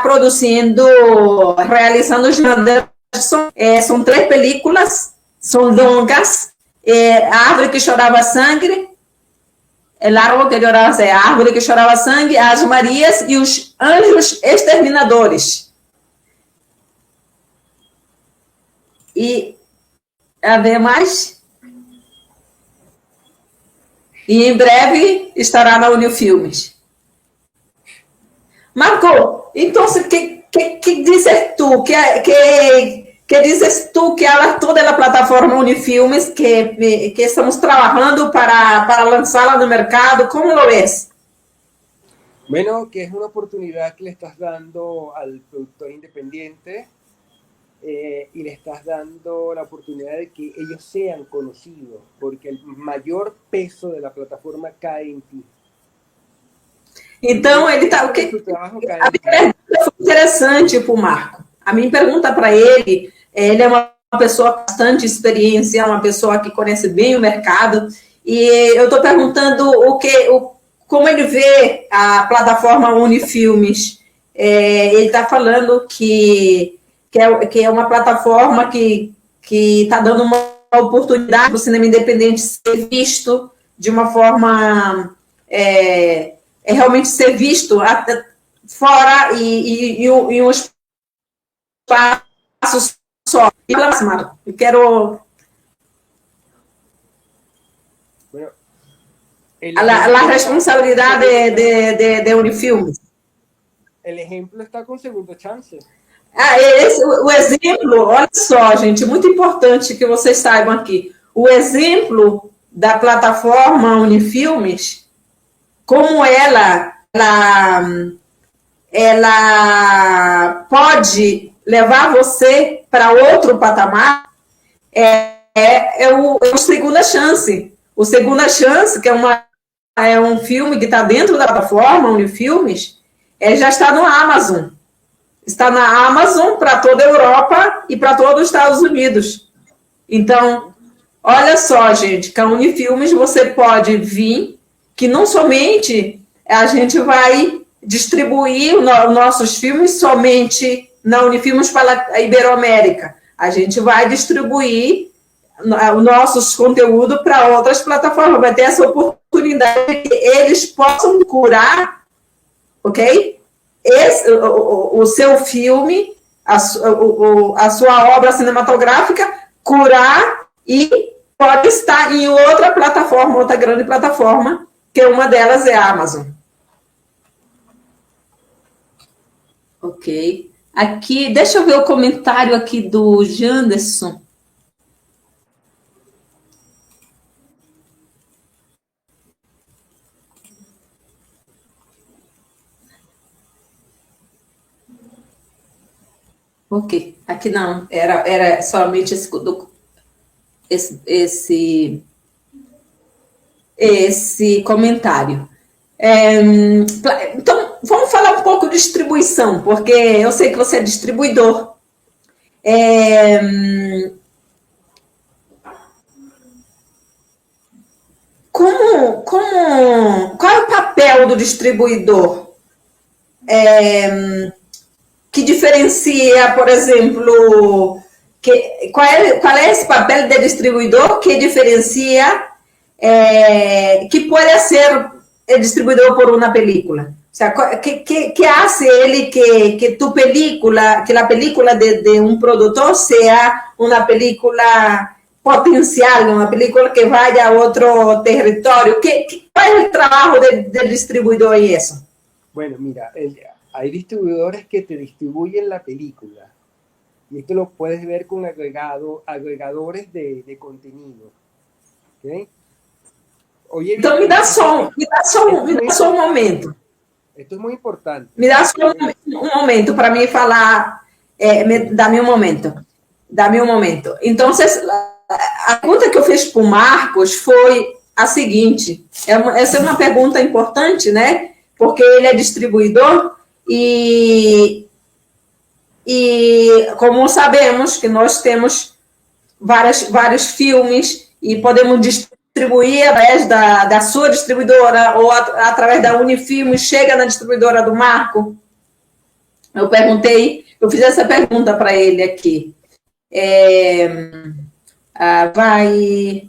produzindo, realizando os são 3 películas, são longas. A árvore que chorava sangue, El árbol que lloraba sangue, a árvore que chorava sangue, as Marias e os anjos exterminadores. E a ver mais? E em breve estará na Unifilmes. Marco, então, que dizes tu? Que dizes tú que hablas tú de la plataforma Unifilmes que estamos trabajando para lanzarla en el mercado? ¿Cómo lo ves? Bueno, que es una oportunidad que le estás dando al productor independiente y le estás dando la oportunidad de que ellos sean conocidos, porque el mayor peso de la plataforma cae en ti. Então, ele tá. A minha pergunta foi interessante para o Marco. A minha pergunta para ele é uma pessoa com bastante experiência, uma pessoa que conhece bem o mercado, e eu estou perguntando como ele vê a plataforma Unifilmes. Ele está falando que é uma plataforma que está dando uma oportunidade para o cinema independente ser visto de uma forma realmente ser visto fora e um espaço só. Eu quero la responsabilidad de Unifilmes. El ejemplo está con Segundo Chance. O exemplo, olha só, gente, muito importante que vocês saibam aqui. O exemplo da plataforma Unifilmes, como ela pode levar você para outro patamar, o Segunda Chance. O Segunda Chance, que é um filme que está dentro da plataforma Unifilmes, já está no Amazon. Está na Amazon para toda a Europa e para todos os Estados Unidos. Então, olha só, gente, com a Unifilmes você pode vir, que não somente a gente vai distribuir os nossos filmes somente na Unifilmes para a Iberoamérica. A gente vai distribuir os nossos conteúdos para outras plataformas. Vai ter essa oportunidade que eles possam curar, ok? O seu filme, a sua obra cinematográfica, curar e pode estar em outra plataforma, outra grande plataforma, que uma delas é a Amazon. Ok. Aqui, deixa eu ver o comentário aqui do Janderson. Ok, aqui não, era somente esse comentário. Então, vamos falar um pouco de distribuição, porque eu sei que você é distribuidor. Qual é o papel do distribuidor? Que diferencia, por exemplo, qual é esse papel do distribuidor que diferencia que pode ser distribuidor por uma película? O sea, ¿qué hace él que tu película, que la película de un productor sea una película potencial, una película que vaya a otro territorio? ¿Cuál es el trabajo del distribuidor en eso? Bueno, mira, hay distribuidores que te distribuyen la película. Y esto lo puedes ver con agregadores de contenido. ¿Okay? Oye, então, me dá só um momento. Esto es muy importante. Me dá só um momento para mim falar. Dá-me um momento. Dá-me um momento. Então, a pergunta que eu fiz para o Marcos foi a seguinte. Essa é uma pergunta importante, né? Porque ele é distribuidor e como sabemos que nós temos vários filmes e podemos distribuir através da sua distribuidora ou através da Unifilme, chega na distribuidora do Marco. Eu fiz essa pergunta para ele aqui. Vai...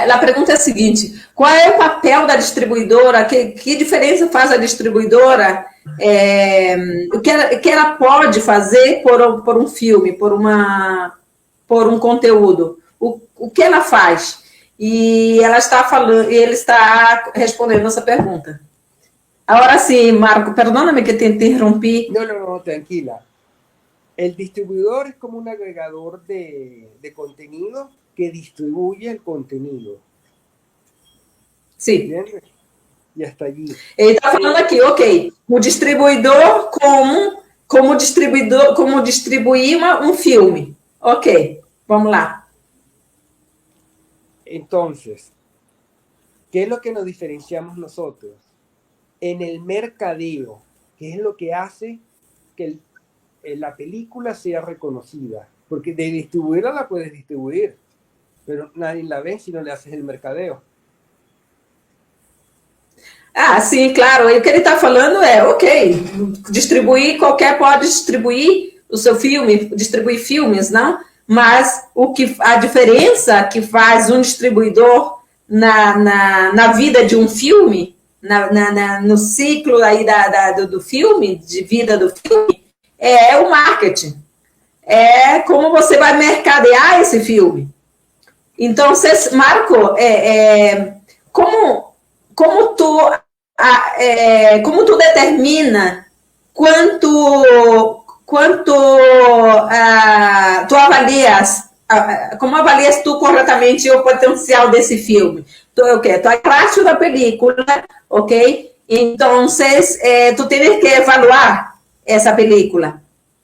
A pergunta é a seguinte: qual é o papel da distribuidora? Que diferença faz a distribuidora? O que ela pode fazer por um filme, por um conteúdo? O que ela faz? E ela está falando, e ele está respondendo essa pergunta. Agora sim, Marco, perdóname que te interrompi. No, tranquila. El distribuidor es como un agregador de contenido que distribuye el contenido. Sim. ¿Entiendes? E hasta allí. Ele está falando aqui, ok, o distribuidor como distribuir um filme. Ok, vamos lá. Entonces, ¿qué es lo que nos diferenciamos nosotros? En el mercadeo, que es lo que hace que la película sea reconocida. Porque de distribuirla la puedes distribuir, pero nadie la ve si no le haces el mercadeo. Ah, sim, claro. E o que ele está falando é, ok, distribuir, qualquer pode distribuir o seu filme, distribuir filmes, não? Mas a diferença que faz um distribuidor na vida de um filme, no ciclo aí do filme, de vida do filme, é o marketing. É como você vai mercadear esse filme. Então, Marco, como tu determina quanto tu avalias, como avalias tu corretamente o potencial desse filme? Tu atrás da película, ok? Então, tu tens que evaluar essa película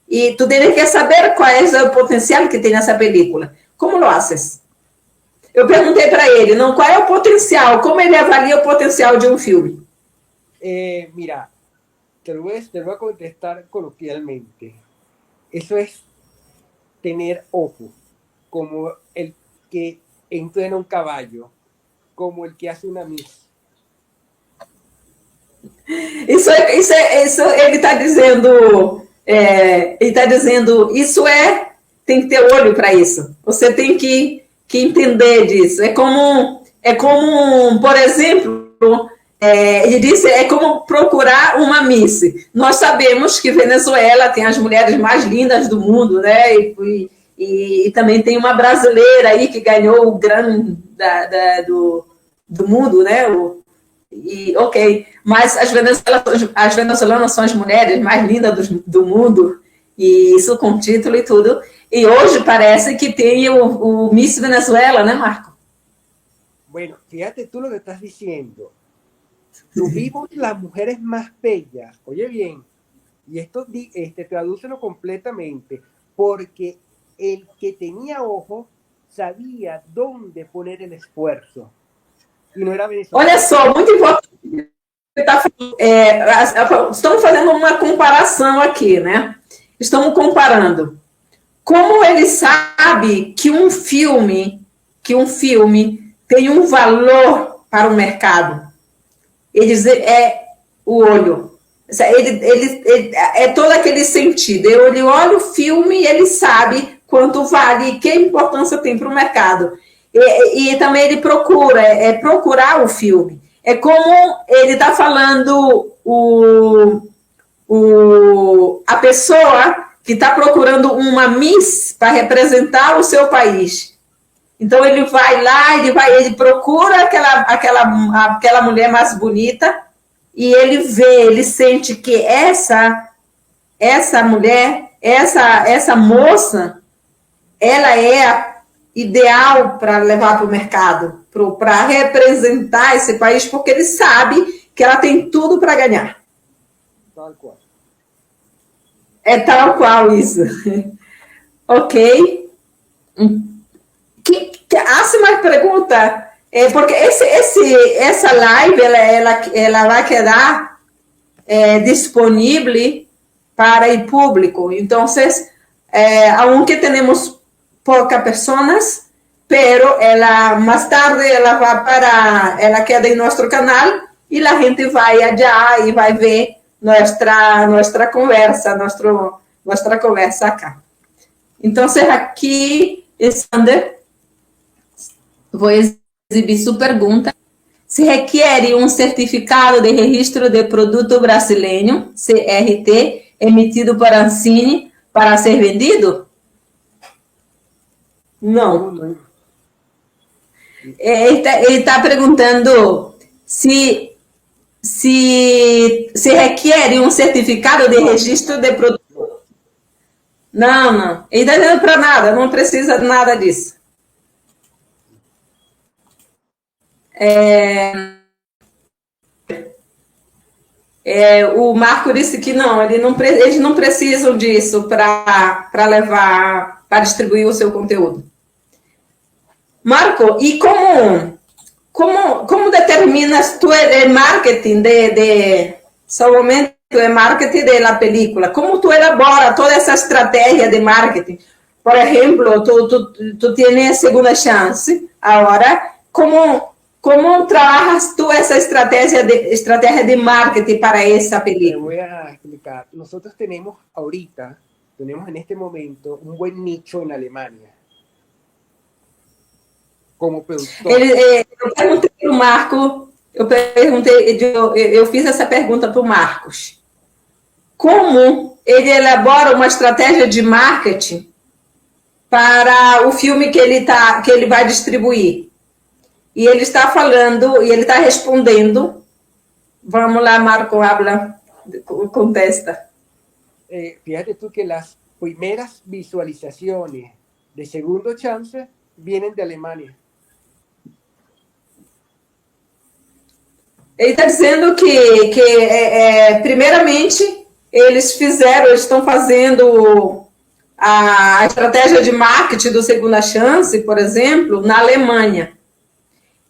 e tu tens que saber qual é o potencial que tem nessa película. Como lo haces? Eu perguntei para ele, não, qual é o potencial, como ele avalia o potencial de um filme? Mira, te lo voy a contestar coloquialmente. Eso es tener ojo, como el que entrena un caballo, como el que hace una missa. Isso ele está dizendo, isso tem que ter olho para isso. Você tem que entender disso. É como, por exemplo, ele disse, é como procurar uma Miss. Nós sabemos que Venezuela tem as mulheres mais lindas do mundo, né? E também tem uma brasileira aí que ganhou o Grammy do mundo, né? E, ok, mas as venezuelanas são as mulheres mais lindas do mundo, e isso com título e tudo. E hoje parece que tem o Miss Venezuela, né, Marco? Bueno, fíjate tú lo que estás diciendo. Tuvimos las mujeres más bellas, oye bien, y esto tradúcelo completamente, porque el que tenía ojo sabía dónde poner el esfuerzo. E não era venezolano. Olha só, muito importante. Estamos fazendo uma comparação aqui, né? Estamos comparando como ele sabe que um filme tem um valor para o mercado. Eles é o olho. Ele é todo aquele sentido. Ele olha o filme e ele sabe quanto vale e que importância tem para o mercado. E também ele procurar o filme. É como ele está falando a pessoa que está procurando uma Miss para representar o seu país. Então ele vai lá, ele procura aquela mulher mais bonita e ele sente que essa mulher, essa moça, ela é a ideal para levar para o mercado, para representar esse país, porque ele sabe que ela tem tudo para ganhar. Tal qual. É tal qual isso. Ok. Hace mais pergunta? Porque essa live ela vai quedar disponível para o público. Então, aunque temos poucas pessoas, pero mais tarde ela queda em nosso canal e a gente vai allá e vai ver nossa conversa, nossa conversa acá. Então, aqui, Sander, vou exibir sua pergunta. Se requer um certificado de registro de produto brasileiro, CRT, emitido por Ancine para ser vendido? Não. Ele está perguntando se requer um certificado de registro de produto. Não. Ele está dizendo para nada, não precisa de nada disso. O Marco disse que não, eles não precisam disso para levar, para distribuir o seu conteúdo. Marco, e como determinas tu o marketing somente o marketing da película? Como tu elabora toda essa estratégia de marketing? Por exemplo, tu tienes segunda chance agora. Como trabajas tú esa estrategia de marketing para esa película? Te voy a explicar. Nosotros tenemos en este momento, un buen nicho en Alemania. Como productor. Eu perguntei para o Marco, eu fiz essa pergunta para o Marcos. Como ele elabora uma estratégia de marketing para o filme que ele vai distribuir? E ele está falando, e ele está respondendo. Vamos lá, Marco, habla, contesta. Fíjate tú que las primeras visualizaciones de Segundo Chance vienen de Alemania. Ele está dizendo que primeiramente, eles estão fazendo a estratégia de marketing do Segunda Chance, por exemplo, na Alemanha.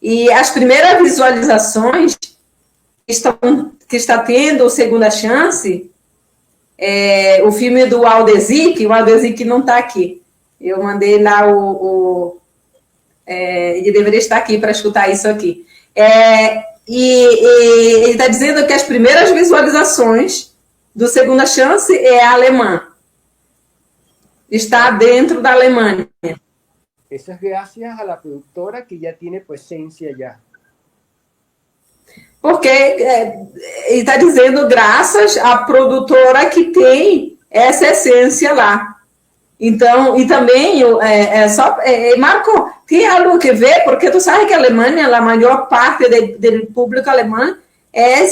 E as primeiras visualizações que está tendo Segunda Chance, o filme do Aldezic, o Aldezic não está aqui. Eu mandei lá ele deveria estar aqui para escutar isso aqui. E ele está dizendo que as primeiras visualizações do Segunda Chance é alemã. Está dentro da Alemanha. Eso es gracias a la productora que ya tiene presencia allá. Porque ele está dizendo graças à produtora que tem essa essência lá. Então, e também, Marco, tem algo que ver, porque tu sabe que a Alemanha, a maior parte do público alemão é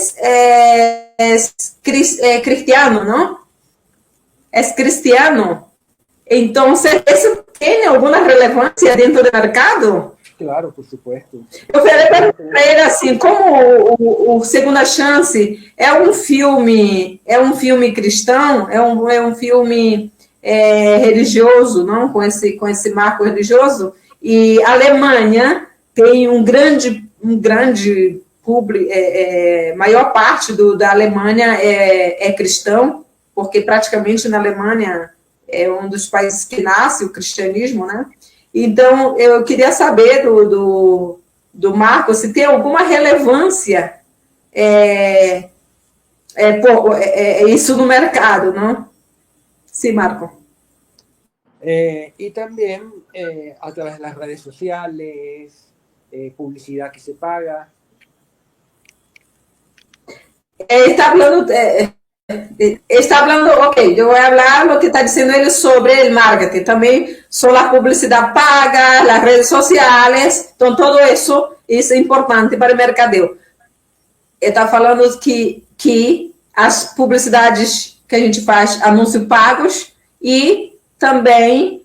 cristiano, não? É cristiano. Então, isso tem alguma relevância dentro do mercado? Claro, por supuesto. Eu falei para ele assim, como o Segunda Chance é um filme cristão, é um filme religioso, não, com esse marco religioso, e a Alemanha tem um grande público, maior parte da Alemanha é cristão, porque praticamente na Alemanha é um dos países que nasce o cristianismo, né? Então, eu queria saber do Marco se tem alguma relevância isso no mercado, não? Sim, Marco. Y también a través de las redes sociales, publicidad que se paga. Está hablando, ok, yo voy a hablar lo que está diciendo él sobre el marketing, también son la publicidad paga, las redes sociales, então todo isso é importante para o mercadeo. Ele está falando que as publicidades que a gente faz, anúncios pagos e também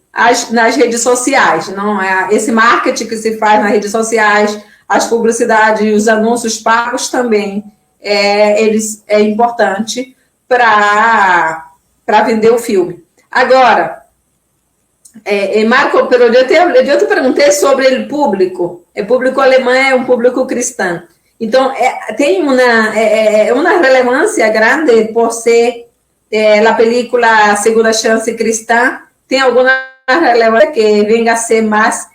nas redes sociais, não é? Esse marketing que se faz nas redes sociais, as publicidades e os anúncios pagos também é importante para vender o filme. Agora, Marco, eu te perguntei sobre o público. O público alemão é um público cristão. Então, tem uma relevância grande por ser a película Segunda Chance cristã. Tem alguma relevância que venga a ser mais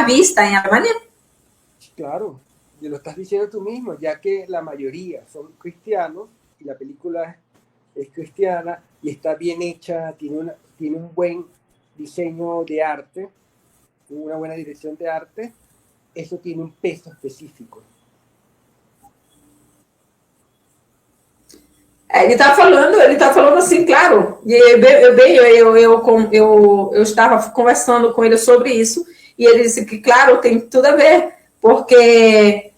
vista em Alemania? Claro. Y lo estás diciendo tú mismo, ya que la mayoría son cristianos y la película es cristiana y está bien hecha, tiene un buen diseño de arte, una buena dirección de arte, eso tiene un peso específico. Ele está falando assim, claro. E eu estava conversando com ele sobre isso e ele disse que, claro, tem tudo a ver, porque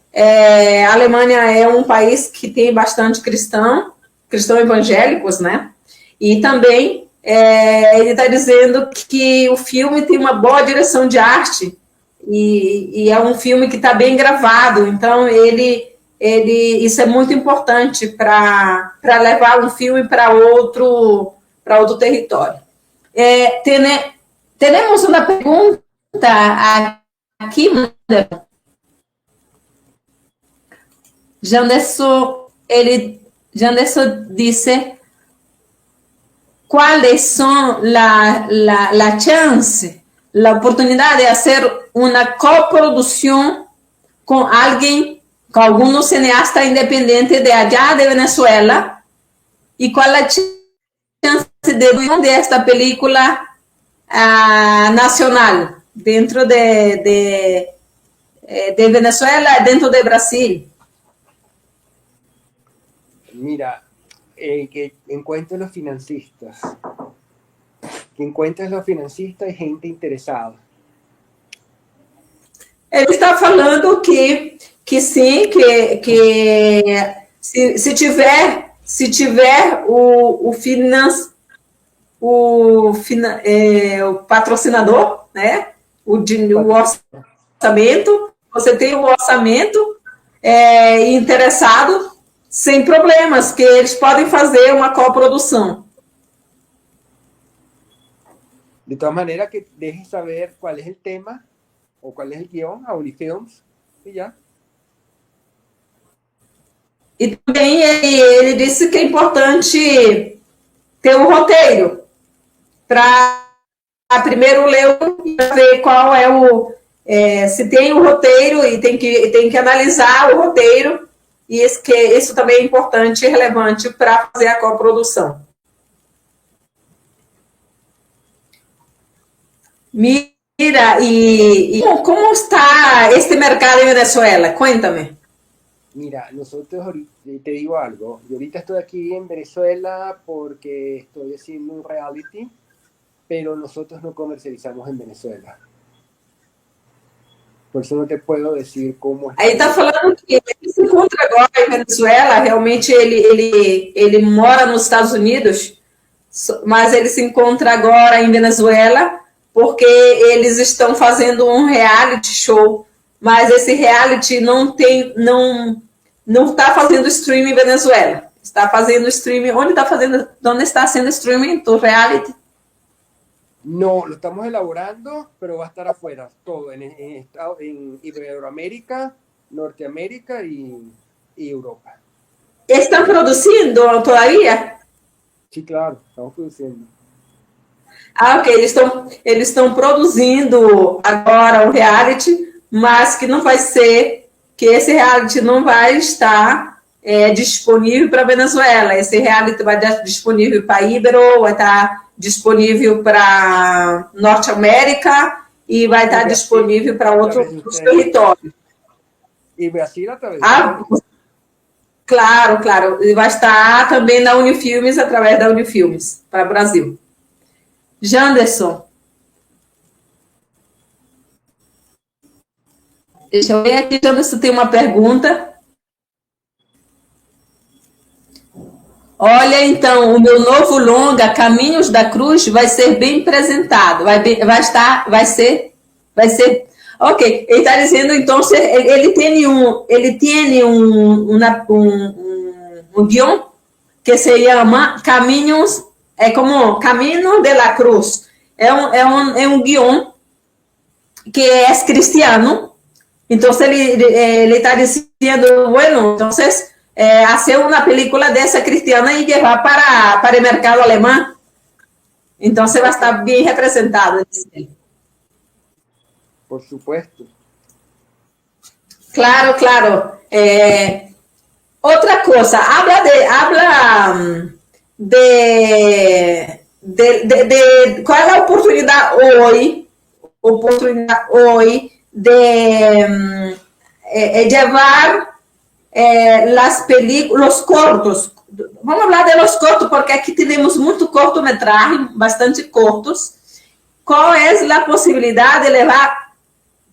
a Alemanha é um país que tem bastante cristãos evangélicos, né? E também ele está dizendo que o filme tem uma boa direção de arte e é um filme que está bem gravado. Então isso é muito importante para levar um filme para outro território. Temos uma pergunta aqui, Janderson dice, ¿cuáles son la chance, la oportunidad de hacer una coproducción con alguien, con algún cineasta independiente de allá de Venezuela? ¿Y cuál es la chance de esta película nacional dentro de Venezuela, dentro de Brasil? Mira, que encuentres los financistas. Que encuentres los financistas y gente interesada. Ele está falando que sim, que se tiver o patrocinador, né? O orçamento, você tem o orçamento interessado, sem problemas, que eles podem fazer uma coprodução. De todas maneras, que dejes saber cuál es el tema o cuál es el guión a Unifilms y ya. E também ele disse que é importante ter um roteiro para primeiro ler e ver qual é se tem o roteiro e tem que analisar o roteiro. E isso também é importante e relevante para fazer a coprodução. Mira, e como está este mercado em Venezuela? Cuéntame. Mira, nosotros te digo algo, yo ahorita estoy aquí en Venezuela porque estoy haciendo un reality, pero nosotros no comercializamos en Venezuela. Por isso não te puedo decir como Aí está falando que ele se encontra agora em Venezuela, realmente ele mora nos Estados Unidos, mas ele se encontra agora em Venezuela porque eles estão fazendo um reality show, mas esse reality não está fazendo streaming em Venezuela, está fazendo streaming, onde está sendo streaming do reality? No, lo estamos elaborando, pero va a estar afuera, todo, en Iberoamérica, Norteamérica y Europa. Estão produzindo todavia? Sí, claro, estamos produciendo. Ah, ok, eles estão produzindo agora o reality, mas que não vai ser, que esse reality não vai estar disponível para Venezuela. Esse reality vai estar disponível para Ibero, vai estar disponível para Norte América e vai estar disponível para outros territórios. E Brasil através Claro, claro. E vai estar também na Unifilmes, através da Unifilmes, para o Brasil. Janderson. Deixa eu ver aqui, Janderson, tem uma pergunta. Olha, então, o meu novo longa, Caminhos da Cruz, vai ser bem apresentado. Vai ser. Ok, ele está dizendo, então, ele tem um guion que se chama Caminhos, como Camino de la Cruz. É um guion que é cristiano. Então, ele está dizendo, bueno, entonces, hacer uma película dessa cristiana e levar para o mercado alemão. Então, você vai estar bem representado. Por supuesto. Claro, claro. Outra coisa, habla de qual é a oportunidade hoje de levar los cortos. Vamos falar de los cortos, porque aqui temos muito cortometragem, bastante cortos. Qual é a possibilidade de levar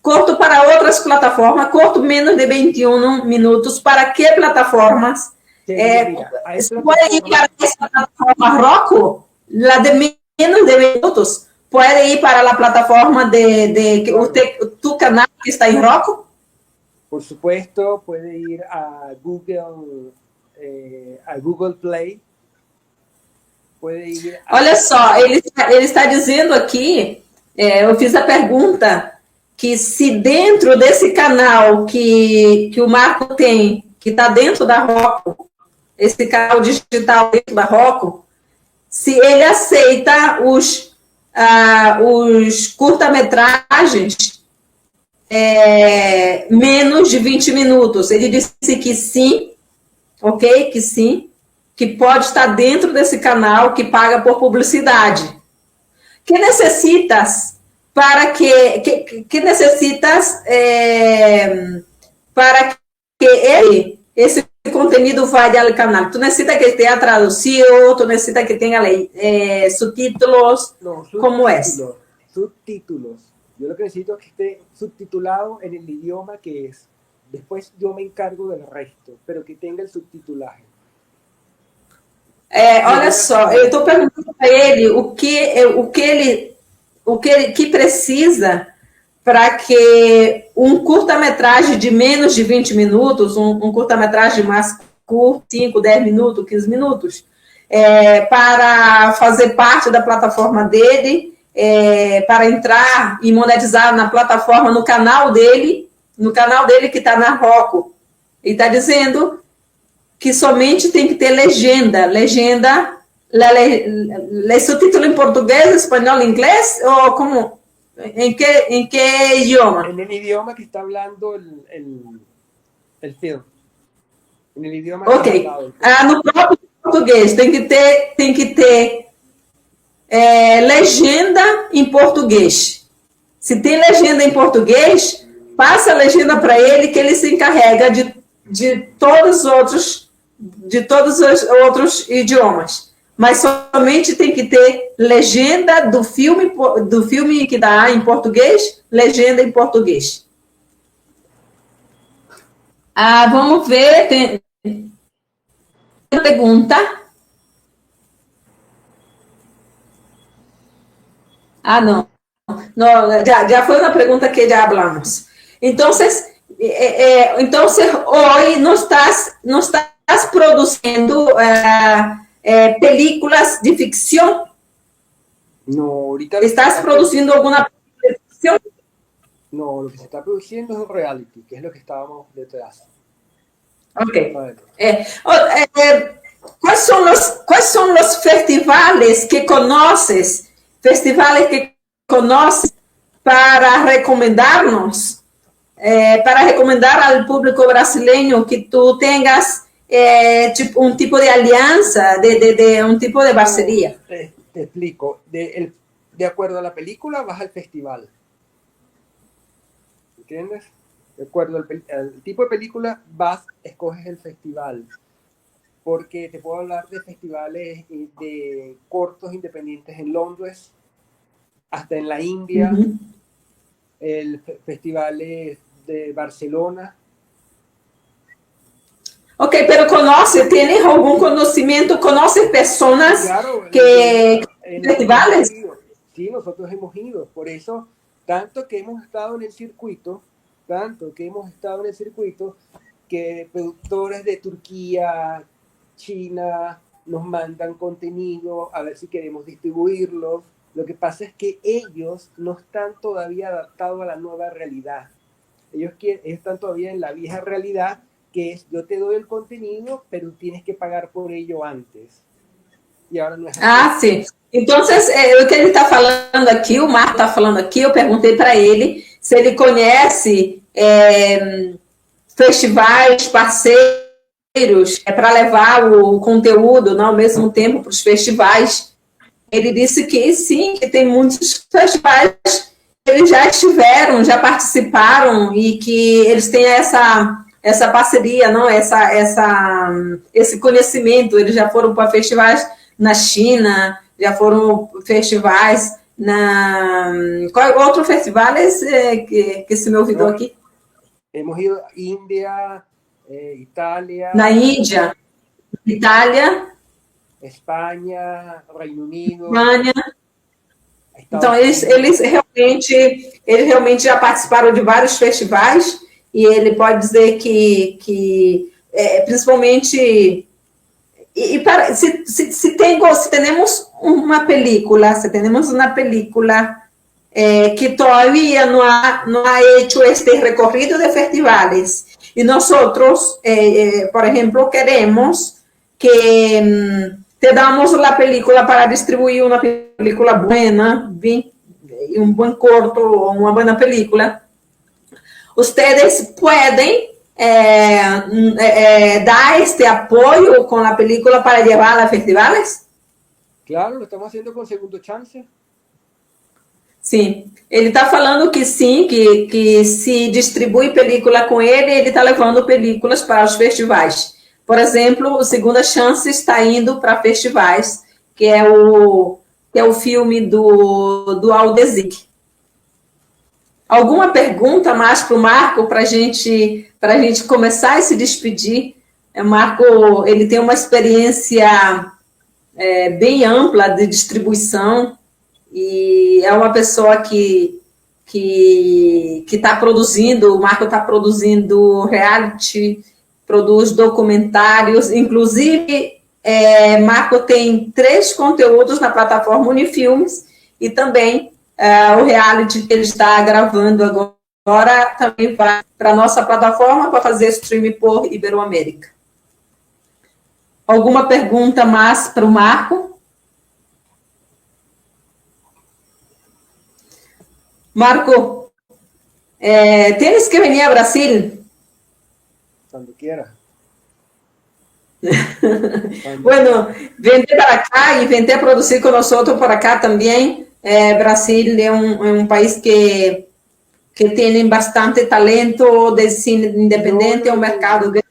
corto para outras plataformas, corto menos de 21 minutos, para que plataformas? Pode ir para essa plataforma Roku, la de menos de 20 minutos? Pode ir para a plataforma de tu canal que está em Roku? Por supuesto, puede ir a Google Play. Puede ir Olha só, ele está dizendo aqui, eu fiz a pergunta, que se dentro desse canal que o Marco tem, que está dentro da Roku, esse canal digital dentro da Roku, se ele aceita os curta-metragens menos de 20 minutos. Ele disse que sim, ok? Que sim, que pode estar dentro desse canal que paga por publicidade. Que necessitas para que necessitas para que esse conteúdo vá ao canal? Tu necessita que tenha traduzido, tu necessita que tenha subtítulos, no, ¿cómo es? Subtítulos. Yo lo que necesito es que esté subtitulado en el idioma que es. Después yo me encargo del resto, pero que tenga el subtitulaje. Olha só, eu estou perguntando para ele o que precisa para que um curta-metragem de menos de 20 minutos, um curta-metragem mais curto, 5, 10 minutos, 15 minutos, para fazer parte da plataforma dele, para entrar e monetizar na plataforma, no canal dele que está na Roku. Ele está dizendo que somente tem que ter legenda, subtítulo em português, espanhol, inglês, ou como, em que idioma? En el idioma que está hablando el film. En el idioma Ok. que está hablado. No próprio português, tem que ter legenda em português. Se tem legenda em português, passa a legenda para ele, que ele se encarrega de todos os outros idiomas. Mas somente tem que ter legenda do filme que dá em português, legenda em português. Vamos ver, tem uma pergunta. No, ya fue una pregunta que ya hablamos. Entonces, hoy no estás produciendo películas de ficción. No, ahorita... ¿Estás produciendo alguna película de ficción? No, lo que se está produciendo es un reality, que es lo que estábamos detrás. Ok. ¿Cuáles son los festivales que conoces? Festivales que conoces para recomendarnos, para recomendar al público brasileño que tú tengas un tipo de alianza, de un tipo de parcería. Te explico. De acuerdo a la película, vas al festival. ¿Entiendes? De acuerdo al tipo de película, escoges el festival. Porque te puedo hablar de festivales de cortos independientes en Londres, hasta en la India, el festivales de Barcelona. Ok, pero ¿tienes algún conocimiento? ¿Conoces personas claro, que festivales? Sí, nosotros hemos ido. Por eso, tanto que hemos estado en el circuito, que productores de Turquía, China, nos mandan contenido a ver si queremos distribuirlo. Lo que pasa es que ellos no están todavía adaptados a la nueva realidad. Ellos están todavía en la vieja realidad, que es yo te doy el contenido, pero tienes que pagar por ello antes. E agora não é sim. Então, o que ele está falando aqui, o Marco está falando aqui, eu perguntei para ele se ele conhece festivais, parceiros, para levar o conteúdo, ao mesmo tempo para os festivais. Ele disse que sim, que tem muitos festivais que eles já estiveram, já participaram e que eles têm essa parceria, não? Esse conhecimento. Eles já foram para festivais na China, já foram festivais Qual outro festival é esse que se me olvidou aqui? Hemos ido a Índia, Itália. Na Índia, Itália. Espanha, Reino Unido. Espanha. Então, eles realmente já participaram de vários festivais e ele pode dizer que principalmente... se temos uma película, que todavía no ha hecho este recorrido de festivales y nosotros, por ejemplo, queremos que te damos la película para distribuir una película buena, un buen corto o una buena película. Ustedes pueden dar este apoyo con la película para llevarla a festivales? Claro, lo estamos haciendo con Segundo Chance. Sim, ele está falando que sim, que se distribui película com ele está levando películas para os festivais. Por exemplo, o Segunda Chance está indo para festivais, que é o filme do Aldezic. Alguma pergunta mais para o Marco, para a gente começar a se despedir? Marco, ele tem uma experiência bem ampla de distribuição e é uma pessoa que está produzindo, o Marco está produzindo reality, produz documentários, inclusive Marco tem 3 conteúdos na plataforma Unifilmes e também o reality que ele está gravando agora também vai para a nossa plataforma para fazer streaming por Iberoamérica. Alguma pergunta mais para o Marco? Marco, tienes que venir a Brasil. Cuando quiera. Bueno, vente para acá y vente a producir con nosotros por acá también. Brasil es un país que tiene bastante talento de cine independiente, un mercado grande.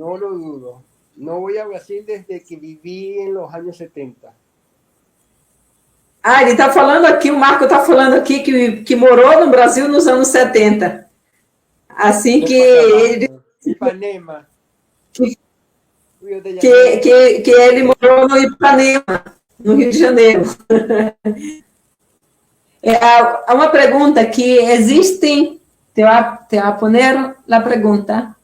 no lo dudo. No voy a Brasil desde que viví en los años 70. Ah, ele está falando aqui, o Marco está falando aqui que morou no Brasil nos anos 70. Assim que ele, Ipanema. que ele morou no Ipanema, no Rio de Janeiro. Há uma pergunta que existem, te voy a poner la pregunta.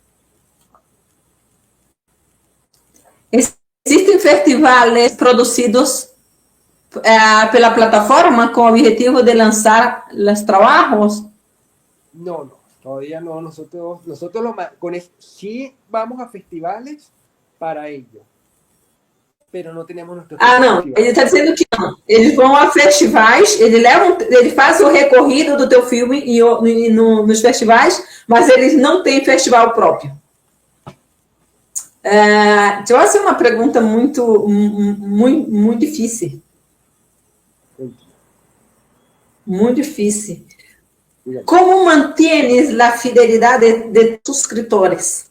Existem festivais produzidos pela plataforma com o objetivo de lançar os trabalhos? No, todavía no. Nosotros sí vamos a festivales para ello, pero no tenemos nuestro não, ele está dizendo que não. Eles vão a festivais, ele faz o recorrido do teu filme nos festivais, mas eles não têm festival próprio. Deixa eu fazer uma pergunta muito difícil. Muito difícil. Como mantienes a fidelidade de tus suscriptores?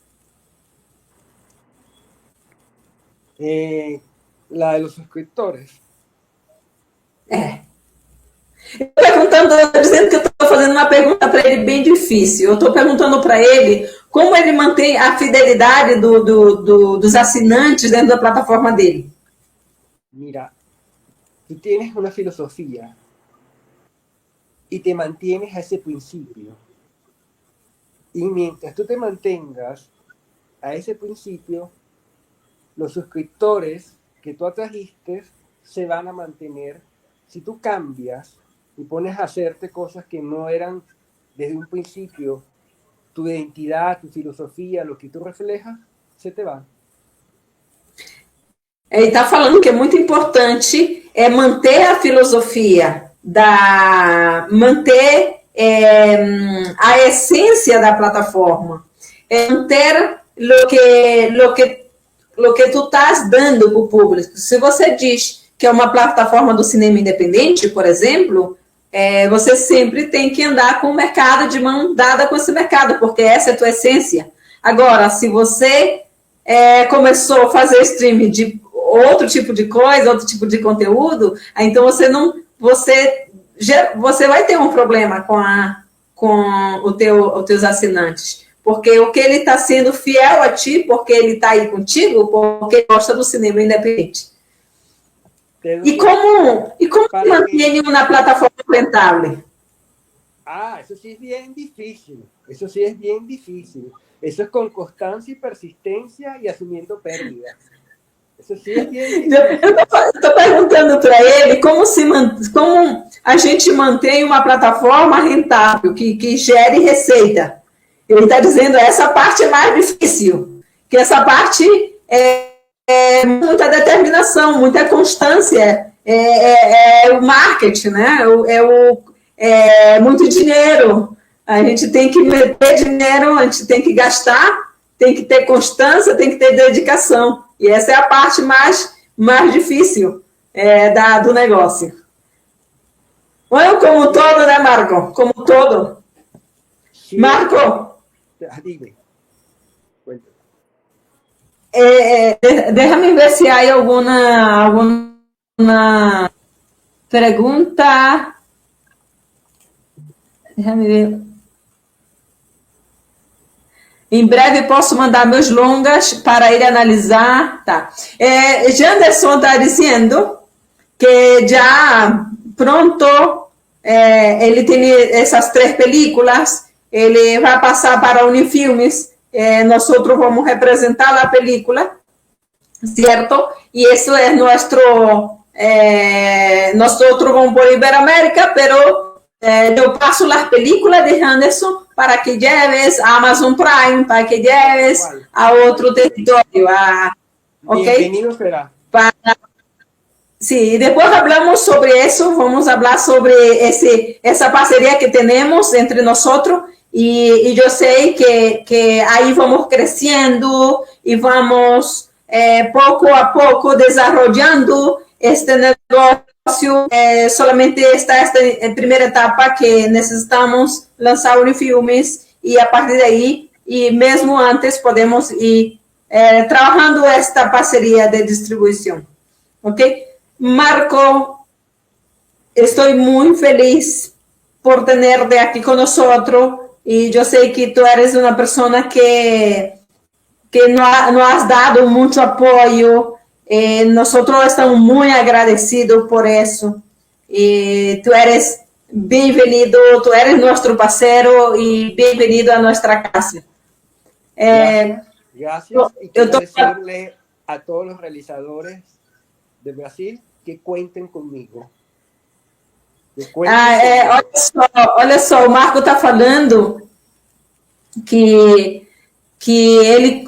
La de los suscriptores. Estou dizendo que eu estou fazendo uma pergunta para ele bem difícil. Eu estou perguntando para ele como ele mantém a fidelidade dos assinantes dentro da plataforma dele. Mira, tú tienes una filosofía y te mantienes a ese principio. Y mientras tú te mantengas a ese principio, los suscriptores que tú atrajiste se van a mantener. Si tú cambias y pones a hacerte cosas que no eran desde un principio tu identidad, tu filosofía, lo que tú reflejas, se te va. Ele está falando que é muito importante manter a filosofia, manter a essência da plataforma, manter lo que tu estás dando para o público. Se você diz que é uma plataforma do cinema independente, por exemplo, você sempre tem que andar com o mercado, de mão dada com esse mercado, porque essa é a tua essência. Agora, se você começou a fazer streaming de outro tipo de coisa, outro tipo de conteúdo, então você vai ter um problema com os teus assinantes. Porque o que ele está sendo fiel a ti, porque ele está aí contigo, porque ele gosta do cinema independente. E como mantém uma plataforma rentável? Eso sí es bien difícil. Eso sí es bien difícil. Eso es con constancia y persistencia y asumiendo pérdidas. Eso sí es bien difícil. Eu estou perguntando para ele como a gente mantém uma plataforma rentável que gere receita. Ele está dizendo essa parte é mais difícil, que essa parte muita determinação, muita constância, o marketing, né? Muito dinheiro. A gente tem que meter dinheiro, a gente tem que gastar, tem que ter constância, tem que ter dedicação. E essa é a parte mais difícil do negócio. Bueno, como todo, né, Marco? Como todo. Sí. Marco. Dime. Déjame ver se há alguma pergunta. Déjame ver. Em breve posso mandar meus longas para ele analisar. Tá. Janderson está dizendo que já pronto, ele tem essas 3 películas, ele vai passar para a Unifilmes. Nós vamos representar a película, ¿cierto? Y eso es nosotros vamos por Iberoamérica, pero yo paso las películas de Anderson para que lleves a Amazon Prime, para que lleves a otro territorio. ¿Okay? Bienvenido será. Sí, después hablamos sobre eso, vamos a hablar sobre esa parcería que tenemos entre nosotros. Y yo sé que ahí vamos creciendo y vamos poco a poco desarrollando este negocio. Solamente esta primera etapa que necesitamos lanzar Unifilmes y a partir de ahí, y mesmo antes, podemos ir trabajando esta parcería de distribución. ¿Ok? Marco, estoy muy feliz por tenerte aquí con nosotros y yo sé que tú eres una persona que nos has dado mucho apoyo. Nosotros estamos muy agradecidos por eso. Tú eres bienvenido, tú eres nuestro parceiro y bienvenido a nuestra casa. Gracias. Y quiero decirle a todos los realizadores de Brasil que cuenten conmigo. Olha só, o Marco está falando que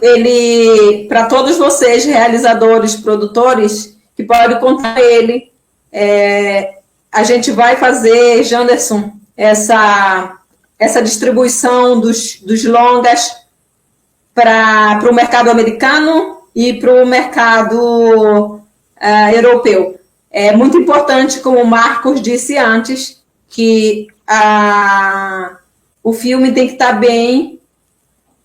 ele para todos vocês, realizadores, produtores, que pode contar com ele. A gente vai fazer, Janderson, essa distribuição dos longas para o mercado americano e para o mercado europeu. É muito importante, como o Marcos disse antes, que o filme tem que estar bem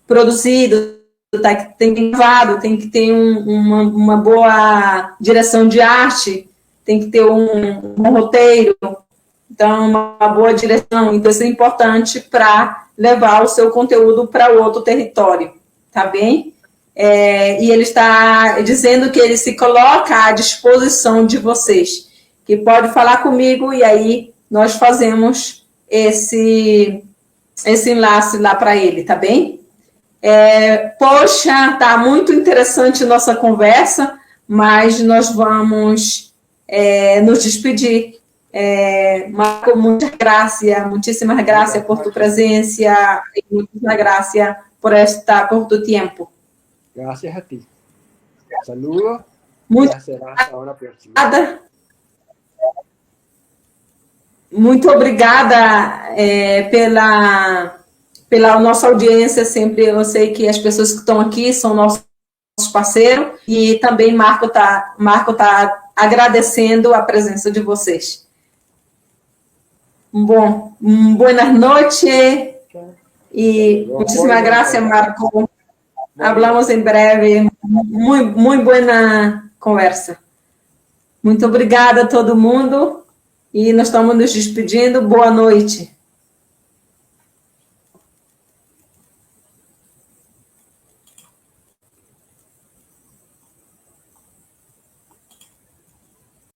produzido, tem que ter gravado, tem que ter uma boa direção de arte, tem que ter um roteiro, então uma boa direção. Então isso é importante para levar o seu conteúdo para outro território, tá bem? E ele está dizendo que ele se coloca à disposição de vocês, que pode falar comigo e aí nós fazemos esse enlace lá para ele, tá bem? Poxa, tá muito interessante nossa conversa, mas nós vamos nos despedir. Marco, muitíssimas graças por tu presença e muitíssimas graças por tu tempo. Gracias a ti. Saludos. Muito obrigada. Muito obrigada pela nossa audiência. Sempre eu sei que as pessoas que estão aqui são nossos parceiros e também Marco tá agradecendo a presença de vocês. Bom, buenas noches e muitíssimas graças, Marco. Hablamos em breve. Muito boa conversa. Muito obrigada a todo mundo. E nós estamos nos despedindo. Boa noite.